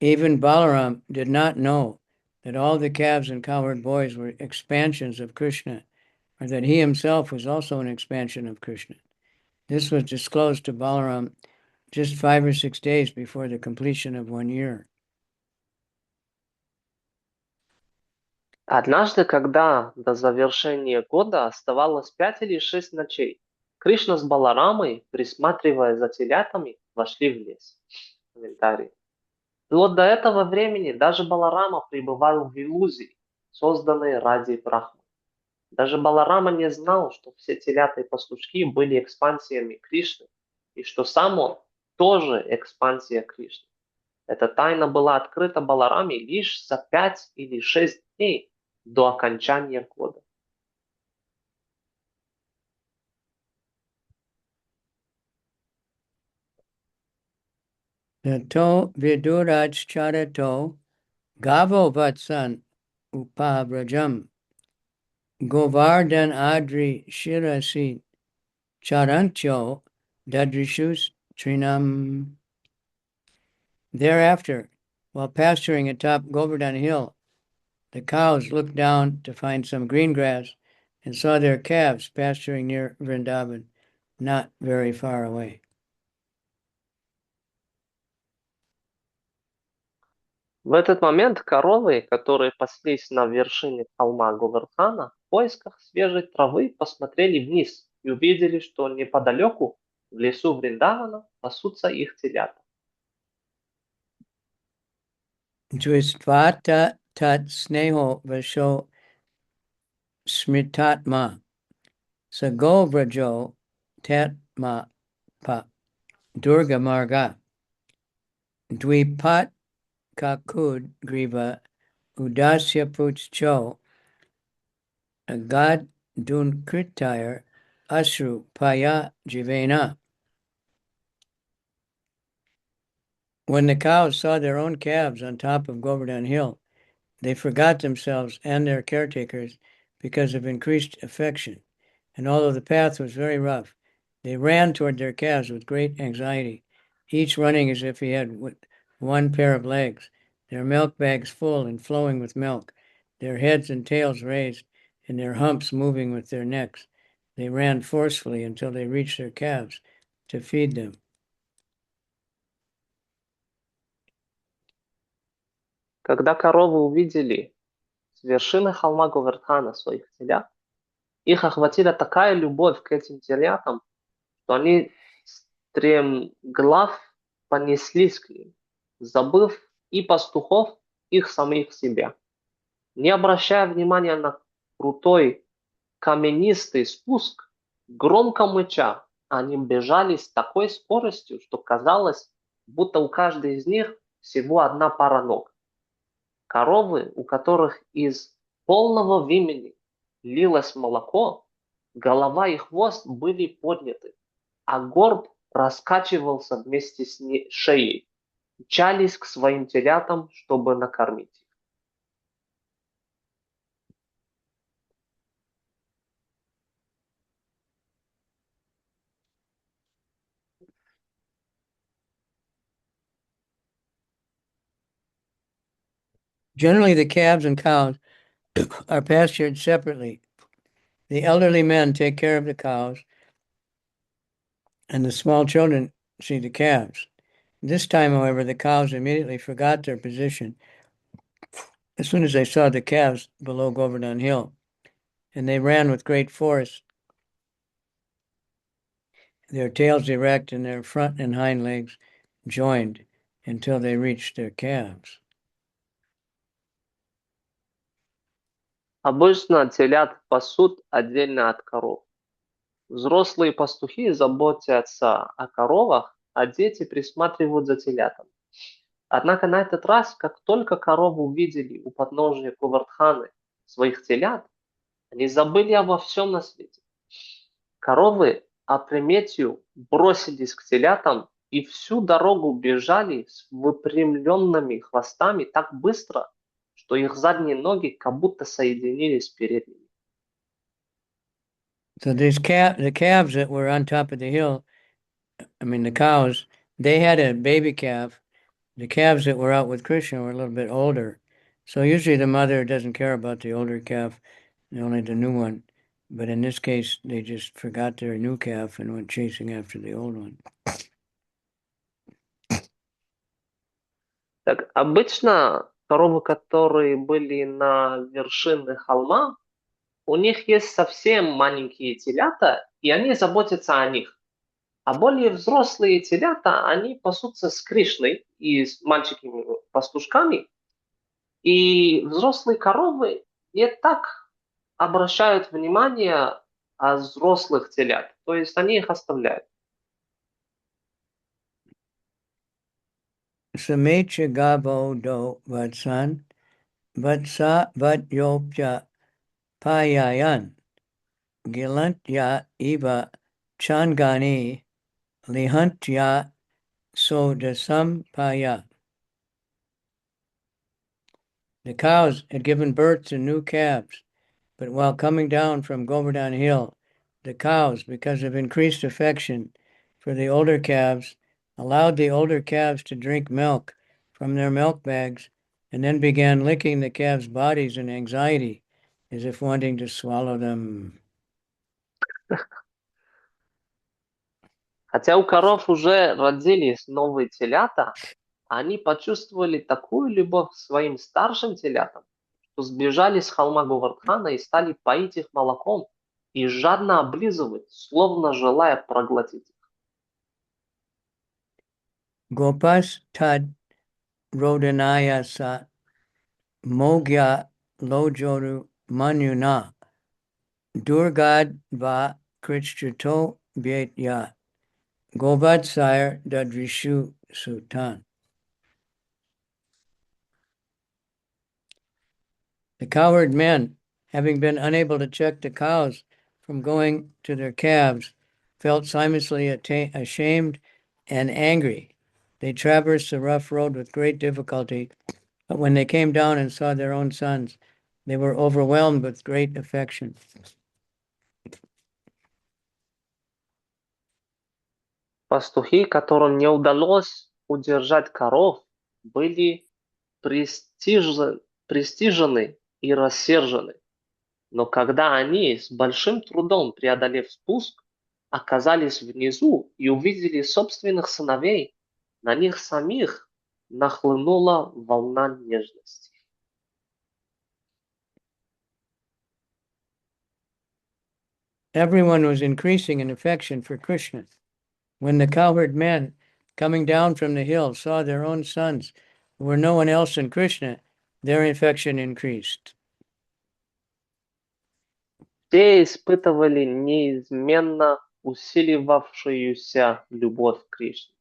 Even Balaram did not know that all the calves and cowherd boys were expansions of Krishna, or that he himself was also an expansion of Krishna. This was disclosed to Balaram just 5 or 6 days before the completion of 1 year. Однажды, когда до завершения года оставалось 5 или 6 ночей, Кришна с Баларамой, присматривая за телятами, вошли в лес. Комментарий. Вплоть до этого времени даже Баларама пребывал в иллюзии, созданной ради Брахмы. Даже Баларама не знал, что все телята и пастушки были экспансиями Кришны, и что сам он тоже экспансия Кришны. Эта тайна была открыта Балараме лишь за 5 или 6 дней до окончания года. Tato viduraj charato gavo vatsan upavrajam govardhan adri shirasi charantyo dadrishus trinam. Thereafter, while pasturing atop Govardhan Hill, the cows looked down to find some green grass and saw their calves pasturing near Vrindavan, not very far away. В этот момент коровы, которые паслись на вершине холма Говардхана, в поисках свежей травы посмотрели вниз и увидели, что неподалеку, в лесу Вриндавана, пасутся их телята. Dvistvata tat sneho vasho smritatma sago vrajo tatma pa durga marga dvipat kakud griva udasya pucho agad dunkritire asru paya jivena. When the cows saw their own calves on top of Govardhan Hill, they forgot themselves and their caretakers because of increased affection. And although the path was very rough, they ran toward their calves with great anxiety, each running as if he had 1 pair of legs, their milk bags full and flowing with milk, their heads and tails raised, and their humps moving with their necks. They ran forcefully until they reached their calves to feed them. Когда коровы увидели с вершины холма Говардхана своих телят, их охватила такая любовь к этим телятам, что они стремглав понеслись к ним, забыв и пастухов, их самих себя. Не обращая внимания на крутой каменистый спуск, громко мыча, они бежали с такой скоростью, что казалось, будто у каждой из них всего 1 пара ног. Коровы, у которых из полного времени лилось молоко, голова и хвост были подняты, а горб раскачивался вместе с шеей, мчались к своим телятам, чтобы накормить их. Generally, the calves and cows are pastured separately. The elderly men take care of the cows, and the small children see the calves. This time, however, the cows immediately forgot their position as soon as they saw the calves below Govardhan Hill, and they ran with great force, their tails erect and their front and hind legs joined until they reached their calves. Обычно телят пасут отдельно от коров. Взрослые пастухи заботятся о коровах, а дети присматривают за телятами. Однако на этот раз, как только коровы увидели у подножия Говардханы своих телят, они забыли обо всем на свете. Коровы опрометью бросились к телятам и всю дорогу бежали с выпрямленными хвостами так быстро, что их задние ноги как будто соединились с передними. So the calves that were on top of the hill, the cows, they had a baby calf. The calves that were out with Krishna were a little bit older. So usually the mother doesn't care about the older calf, only the new one. But in this case, they just forgot their new calf and went chasing after the old one. Так, обычно коровы, которые были на вершине холма, у них есть совсем маленькие телята, и они заботятся о них. А более взрослые телята, они пасутся с Кришной и с мальчиками-пастушками. И взрослые коровы не так обращают внимание о взрослых телят. То есть они их оставляют. Samecha gabo do vatsan, vatsa vatyopya payayan, gilantya iva changani, lihantya sodasam paya. The cows had given birth to new calves, but while coming down from Govardhan Hill, the cows, because of increased affection for the older calves, allowed the older calves to drink milk from their milk bags and then began licking the calves' bodies in anxiety, as if wanting to swallow them. Хотя у коров уже родились новые телята, они почувствовали такую любовь к своим старшим телятам, что сбежали с холма Говардхана и стали поить их молоком и жадно облизывать, словно желая проглотить их. Gopas tad rodanaya sa mogya lojoru manuna durgad va krichuto bhyetya Govatsire dadrishu sutan. The cowherd men, having been unable to check the cows from going to their calves, felt simultaneously ashamed and angry. They traversed the rough road with great difficulty, but when they came down and saw their own sons, they were overwhelmed with great affection. Пастухи, которым не удалось удержать коров, были пристижены и рассержены. Но когда они, с большим трудом преодолев спуск, оказались внизу и увидели собственных сыновей, на них самих нахлынула волна нежности. Everyone was increasing in affection for Krishna. When the cowherd men coming down from the hill saw their own sons who were no one else than Krishna, their affection increased. Те испытывали неизменно усиливавшуюся любовь к Кришне.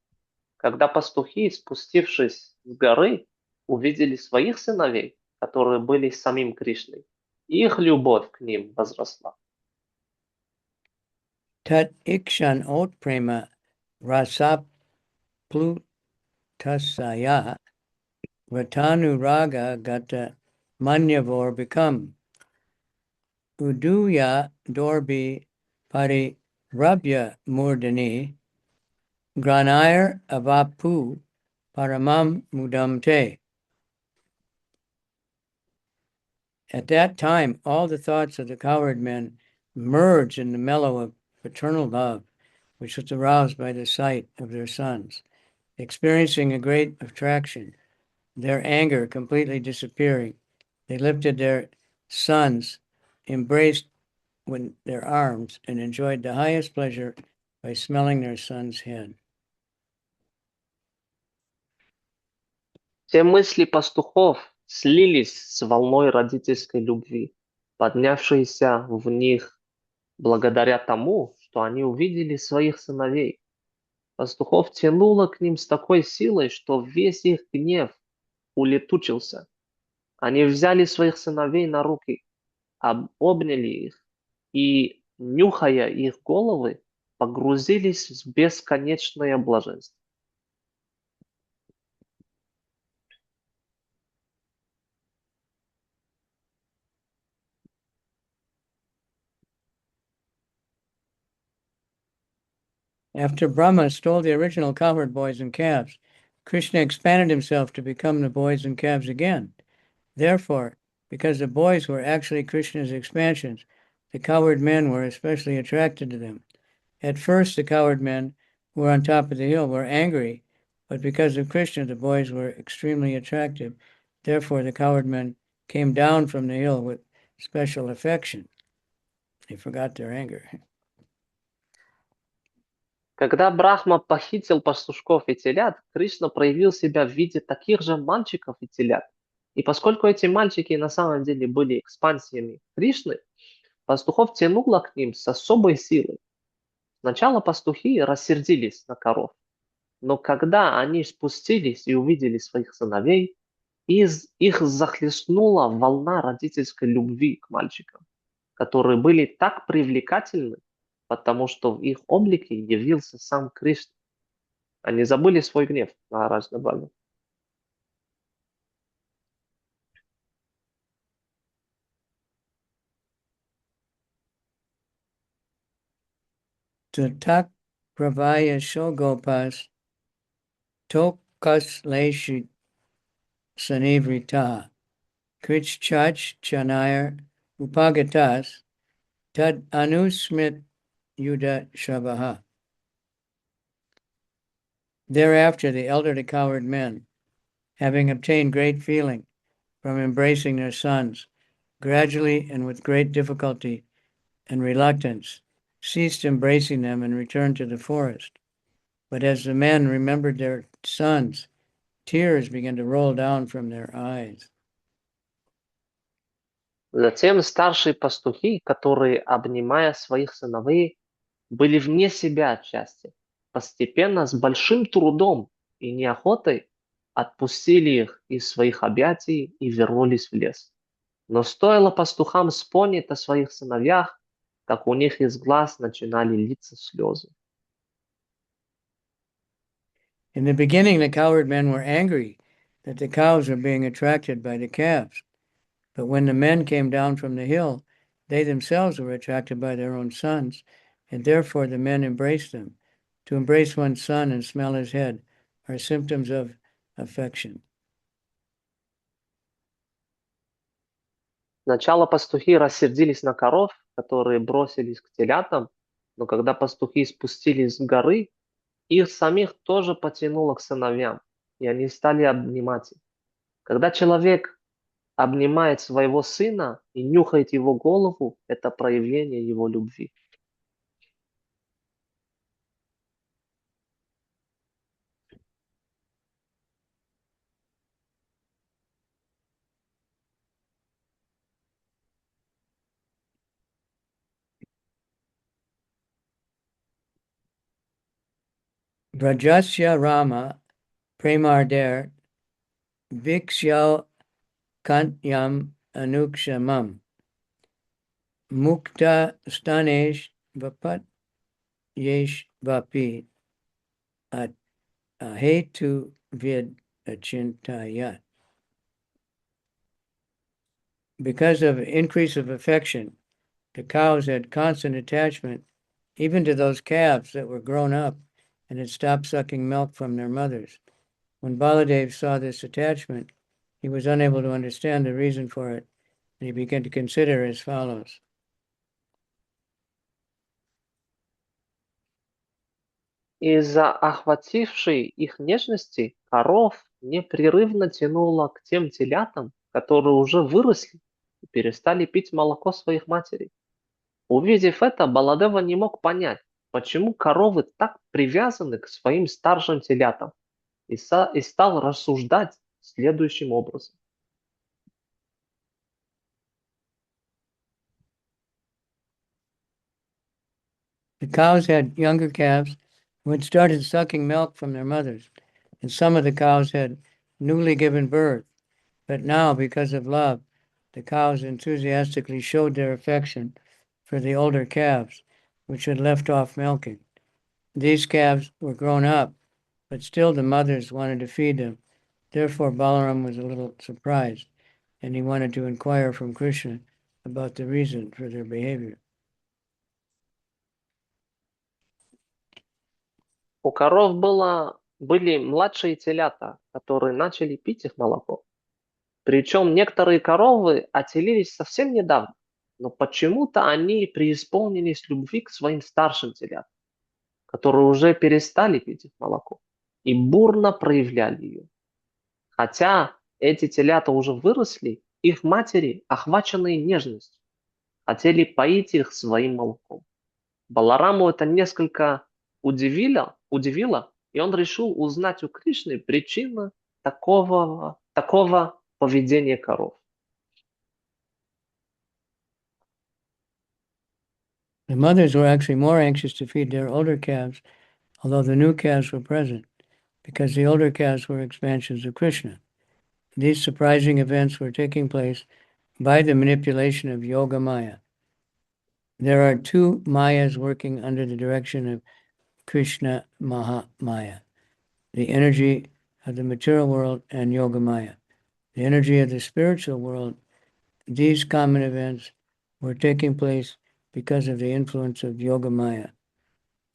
Когда пастухи, спустившись с горы, увидели своих сыновей, которые были самим Кришной, их любовь к ним возросла. Tat ikshan ot prema rasa plutasaya vatanu raga gata manyavor become uduya dorbi pari rabya murdani granayar avapu paramam mudamte. At that time, all the thoughts of the cowherd men merged in the mellow of paternal love, which was aroused by the sight of their sons. Experiencing a great attraction, their anger completely disappearing, they lifted their sons, embraced with their arms, and enjoyed the highest pleasure by smelling their son's head. Все мысли пастухов слились с волной родительской любви, поднявшейся в них благодаря тому, что они увидели своих сыновей. Пастухов тянуло к ним с такой силой, что весь их гнев улетучился. Они взяли своих сыновей на руки, обняли их и, нюхая их головы, погрузились в бесконечное блаженство. After Brahma stole the original cowherd boys and calves, Krishna expanded himself to become the boys and calves again. Therefore, because the boys were actually Krishna's expansions, the cowherd men were especially attracted to them. At first, the cowherd men who were on top of the hill were angry, but because of Krishna, the boys were extremely attractive. Therefore, the cowherd men came down from the hill with special affection. They forgot their anger. Когда Брахма похитил пастушков и телят, Кришна проявил себя в виде таких же мальчиков и телят. И поскольку эти мальчики на самом деле были экспансиями Кришны, пастухов тянуло к ним с особой силой. Сначала пастухи рассердились на коров, но когда они спустились и увидели своих сыновей, их захлестнула волна родительской любви к мальчикам, которые были так привлекательны, потому что в их облике явился сам Кришна. Они забыли свой гнев, Махарадж добавил. Tatak pravaya shogopas tokas leshi sanivrita krich chach chanayar upagatas tad anusmit yuda shabaha. Thereafter, the elderly cowherd men, having obtained great feeling from embracing their sons, gradually and with great difficulty and reluctance, ceased embracing them and returned to the forest. But as the men remembered their sons, tears began to roll down from their eyes. Затем старшие пастухи, которые, обнимая своих сыновей, были вне себя от счастья, постепенно с большим трудом и неохотой отпустили их из своих объятий и вернулись в лес. Но стоило пастухам вспомнить о своих сыновьях, как у них из глаз начинали литься слезы. In the beginning, the cowherd men were angry that the cows were being attracted by the calves. But when the men came down from the hill, they themselves were attracted by their own sons, and therefore the men embraced them. To embrace one's son and smell his head are symptoms of affection. Сначала пастухи рассердились на коров, которые бросились к телятам, но когда пастухи спустились с горы, их самих тоже потянуло к сыновьям, и они стали обнимать их. Когда человек обнимает своего сына и нюхает его голову, это проявление его любви. Vrajasya Rama Premarder Vikshya Kantyam Anukshamam mukta stanesh vapat yesh vapi at hetu vid achintayat. Because of increase of affection, the cows had constant attachment even to those calves that were grown up and had stopped sucking milk from their mothers. When Baladev saw this attachment, he was unable to understand the reason for it, and he began to consider as follows. Из-за охватившей их нежности коров непрерывно тянуло к тем телятам, которые уже выросли и перестали пить молоко своих матерей. Увидев это, Баладева не мог понять, почему коровы так привязаны к своим старшим телятам, и стал рассуждать следующим образом. The cows had younger calves who had started sucking milk from their mothers, and some of the cows had newly given birth. But now, because of love, the cows enthusiastically showed their affection for the older calves, which had left off milking. These calves were grown up, but still the mothers wanted to feed them. Therefore, Balaram was a little surprised, and he wanted to inquire from Krishna about the reason for their behavior. У коров были младшие телята, которые начали пить их молоко. Причем некоторые коровы отелились совсем недавно, но почему-то они преисполнились любви к своим старшим телятам, которые уже перестали пить их молоко и бурно проявляли ее. Хотя эти телята уже выросли, их матери, охваченные нежностью, хотели поить их своим молоком. Балараму это несколько удивило, и он решил узнать у Кришны причину такого поведения коров. The mothers were actually more anxious to feed their older calves, although the new calves were present, because the older calves were expansions of Krishna. These surprising events were taking place by the manipulation of Yoga Maya. There are two Mayas working under the direction of Krishna Mahamaya, the energy of the material world and Yoga Maya. The energy of the spiritual world, these common events were taking place because of the influence of Yoga Maya.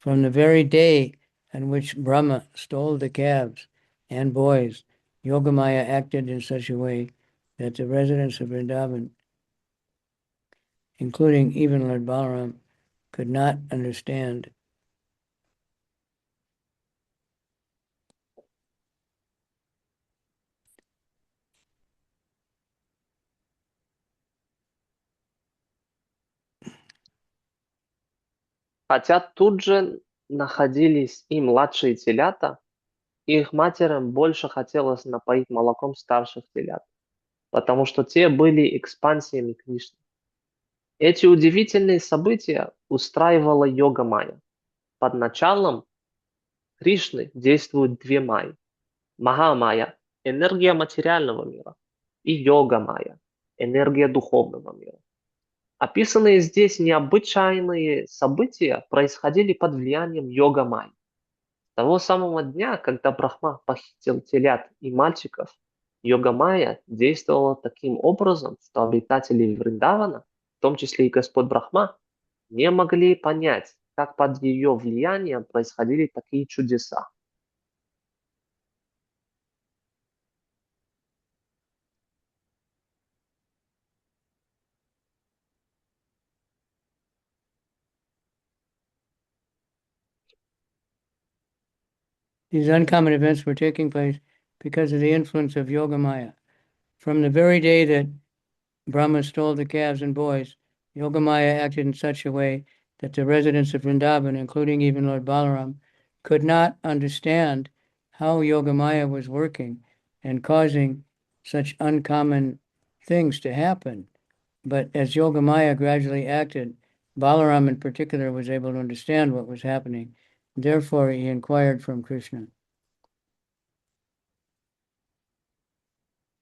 From the very day on which Brahma stole the calves and boys, Yoga Maya acted in such a way that the residents of Vrindavan, including even Lord Balaram, could not understand. Хотя тут же находились и младшие телята, их матерям больше хотелось напоить молоком старших телят, потому что те были экспансиями Кришны. Эти удивительные события устраивала йога Майя. Под началом Кришны действуют две майи. Маха-майя – энергия материального мира, и йога Майя – энергия духовного мира. Описанные здесь необычайные события происходили под влиянием йога Майи. С того самого дня, когда Брахма похитил телят и мальчиков, йога Майя действовала таким образом, что обитатели Вриндавана, в том числе и Господь Брахма, не могли понять, как под ее влиянием происходили такие чудеса. These uncommon events were taking place because of the influence of Yoga Maya. From the very day that Brahma stole the calves and boys, Yoga Maya acted in such a way that the residents of Vrindavan, including even Lord Balaram, could not understand how Yoga Maya was working and causing such uncommon things to happen. But as Yoga Maya gradually acted, Balaram in particular was able to understand what was happening. Therefore, he inquired from Krishna.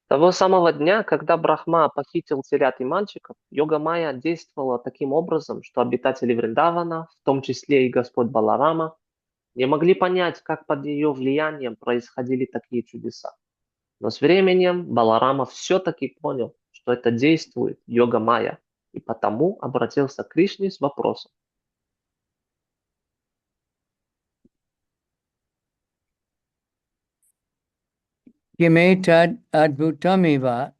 Того самого дня, когда Брахма похитил телят и мальчиков, йога Майя действовала таким образом, что обитатели Вриндавана, в том числе и Господь Баларама, не могли понять, как под ее влиянием происходили такие чудеса. Но с временем Баларама все-таки понял, что это действует йога Майя, и потому обратился к Кришне с вопросом. Kime tad adbhutamiva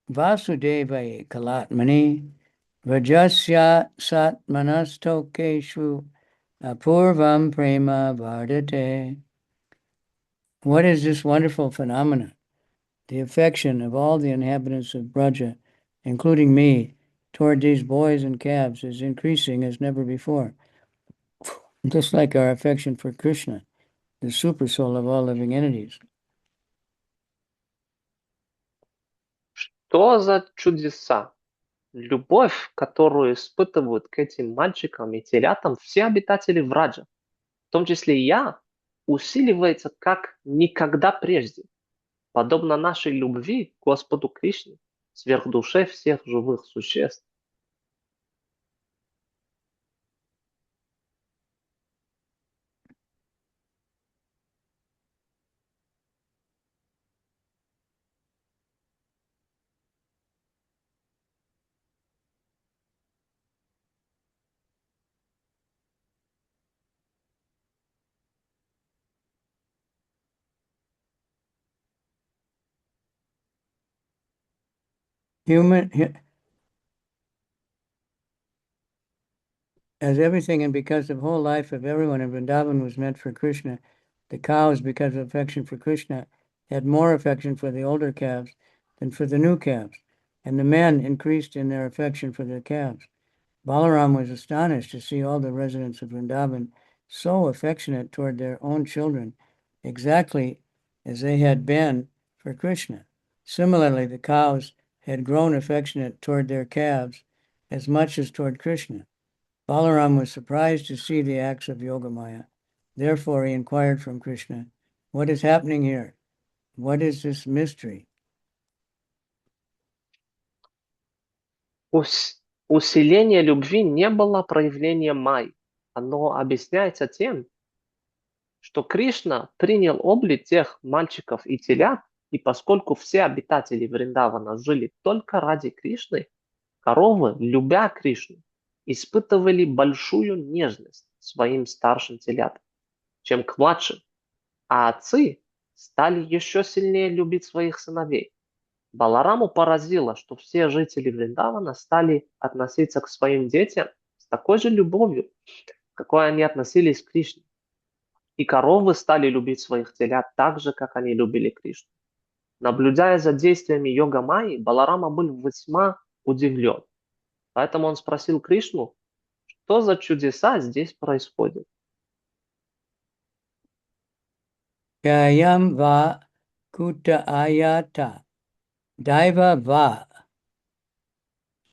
vasudevai kalatmani Vrajasya satmanastokeshu apurvam prema vardate. What is this wonderful phenomenon? The affection of all the inhabitants of Braja, including me, toward these boys and calves is increasing as never before, just like our affection for Krishna, the supersoul of all living entities. Что за чудеса? Любовь, которую испытывают к этим мальчикам и телятам все обитатели Враджа, в том числе и я, усиливается как никогда прежде, подобно нашей любви к Господу Кришне, сверхдуше всех живых существ. As everything and because the whole life of everyone in Vrindavan was meant for Krishna, the cows, because of affection for Krishna, had more affection for the older calves than for the new calves, and the men increased in their affection for the calves. Balaram was astonished to see all the residents of Vrindavan so affectionate toward their own children, exactly as they had been for Krishna. Similarly, the cows had grown affectionate toward their calves as much as toward Krishna. Balaram was surprised to see the acts of Yogamaya. Therefore, he inquired from Krishna, "What is happening here? What is this mystery?" Усиление любви не было проявлением Майи. Оно объясняется тем, что Кришна принял облик тех мальчиков и телят, и поскольку все обитатели Вриндавана жили только ради Кришны, коровы, любя Кришну, испытывали большую нежность к своим старшим телятам, чем к младшим, а отцы стали еще сильнее любить своих сыновей. Балараму поразило, что все жители Вриндавана стали относиться к своим детям с такой же любовью, какой они относились к Кришне. И коровы стали любить своих телят так же, как они любили Кришну. Наблюдая за действиями йога Майи, Баларама был весьма удивлен. Поэтому он спросил Кришну, что за чудеса здесь происходят. Kayam va kuta ayata daiva va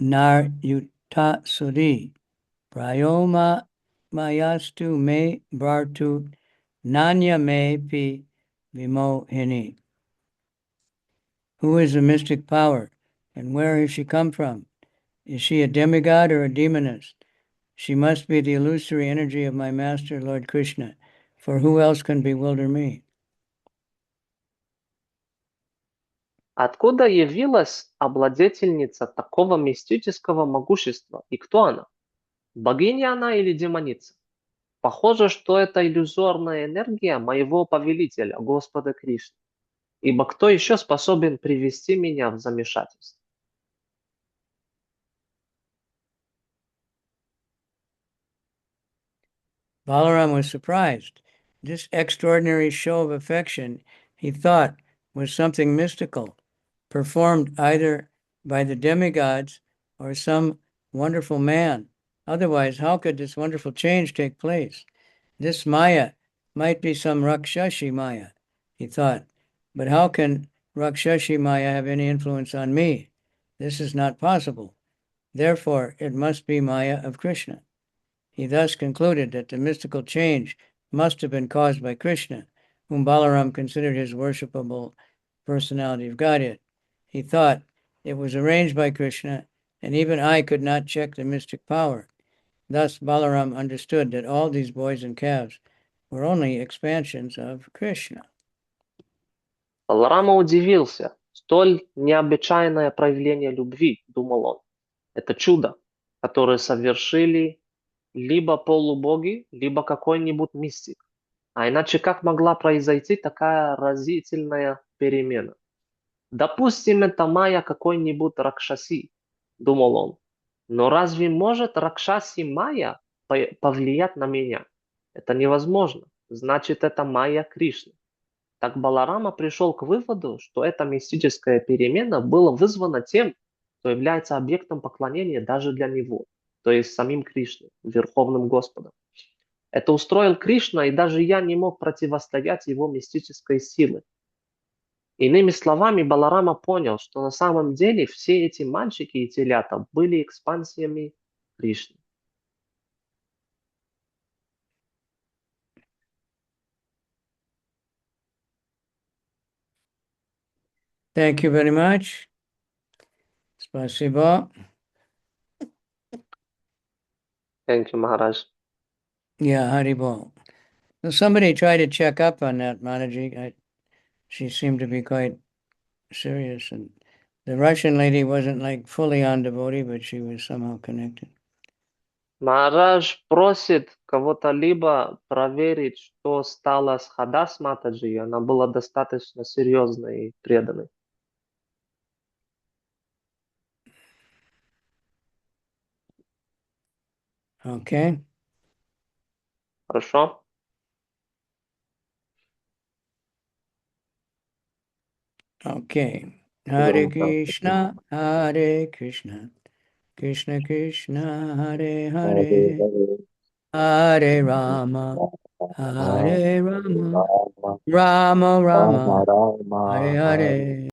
nar yuta suri prayoma mayastu me bhartu nanya me pi vimohini. Who is the mystic power, and where has she come from? Is she a demigod or a demoness? She must be the illusory energy of my master, Lord Krishna, for who else can bewilder me? Откуда явилась обладательница такого мистического могущества, и кто она? Богиня она или демоница? Похоже, что это иллюзорная энергия моего повелителя, Господа Кришны. Ибо кто еще способен привести меня в замешательство? Balaram was surprised. This extraordinary show of affection, he thought, was something mystical, performed either by the demigods or some wonderful man. Otherwise, how could this wonderful change take place? This Maya might be some Rakshashi Maya, he thought, but how can Rakshashi Maya have any influence on me? This is not possible. Therefore, it must be Maya of Krishna. He thus concluded that the mystical change must have been caused by Krishna, whom Balaram considered his worshipable personality of Godhead. he thought it was arranged by Krishna, and even I could not check the mystic power. Thus Balaram understood that all these boys and calves were only expansions of Krishna. Баларама удивился. Столь необычайное проявление любви, думал он. Это чудо, которое совершили либо полубоги, либо какой-нибудь мистик. А иначе как могла произойти такая разительная перемена? Допустим, это майя какой-нибудь ракшаси, думал он. Но разве может ракшаси майя повлиять на меня? Это невозможно. Значит, это майя Кришны. Так Баларама пришел к выводу, что эта мистическая перемена была вызвана тем, кто является объектом поклонения даже для него, то есть самим Кришной, Верховным Господом. Это устроил Кришна, и даже я не мог противостоять его мистической силе. Иными словами, Баларама понял, что на самом деле все эти мальчики и телята были экспансиями Кришны. Thank you very much. Spasibo. Thank you, Maharaj. Yeah, Haribol. So somebody tried to check up on that, Mataji. She seemed to be quite serious. And the Russian lady wasn't like fully on devotee, but she was somehow connected. Маharaj просит кого-то либо проверить, что стало с Хадас Матаджи. Она была достаточно серьезной и преданной. Okay. Хорошо? Okay. Hare Krishna, Hare Krishna, Krishna Krishna, Hare Hare, Hare Rama, Hare Rama, Rama Rama, Hare Hare.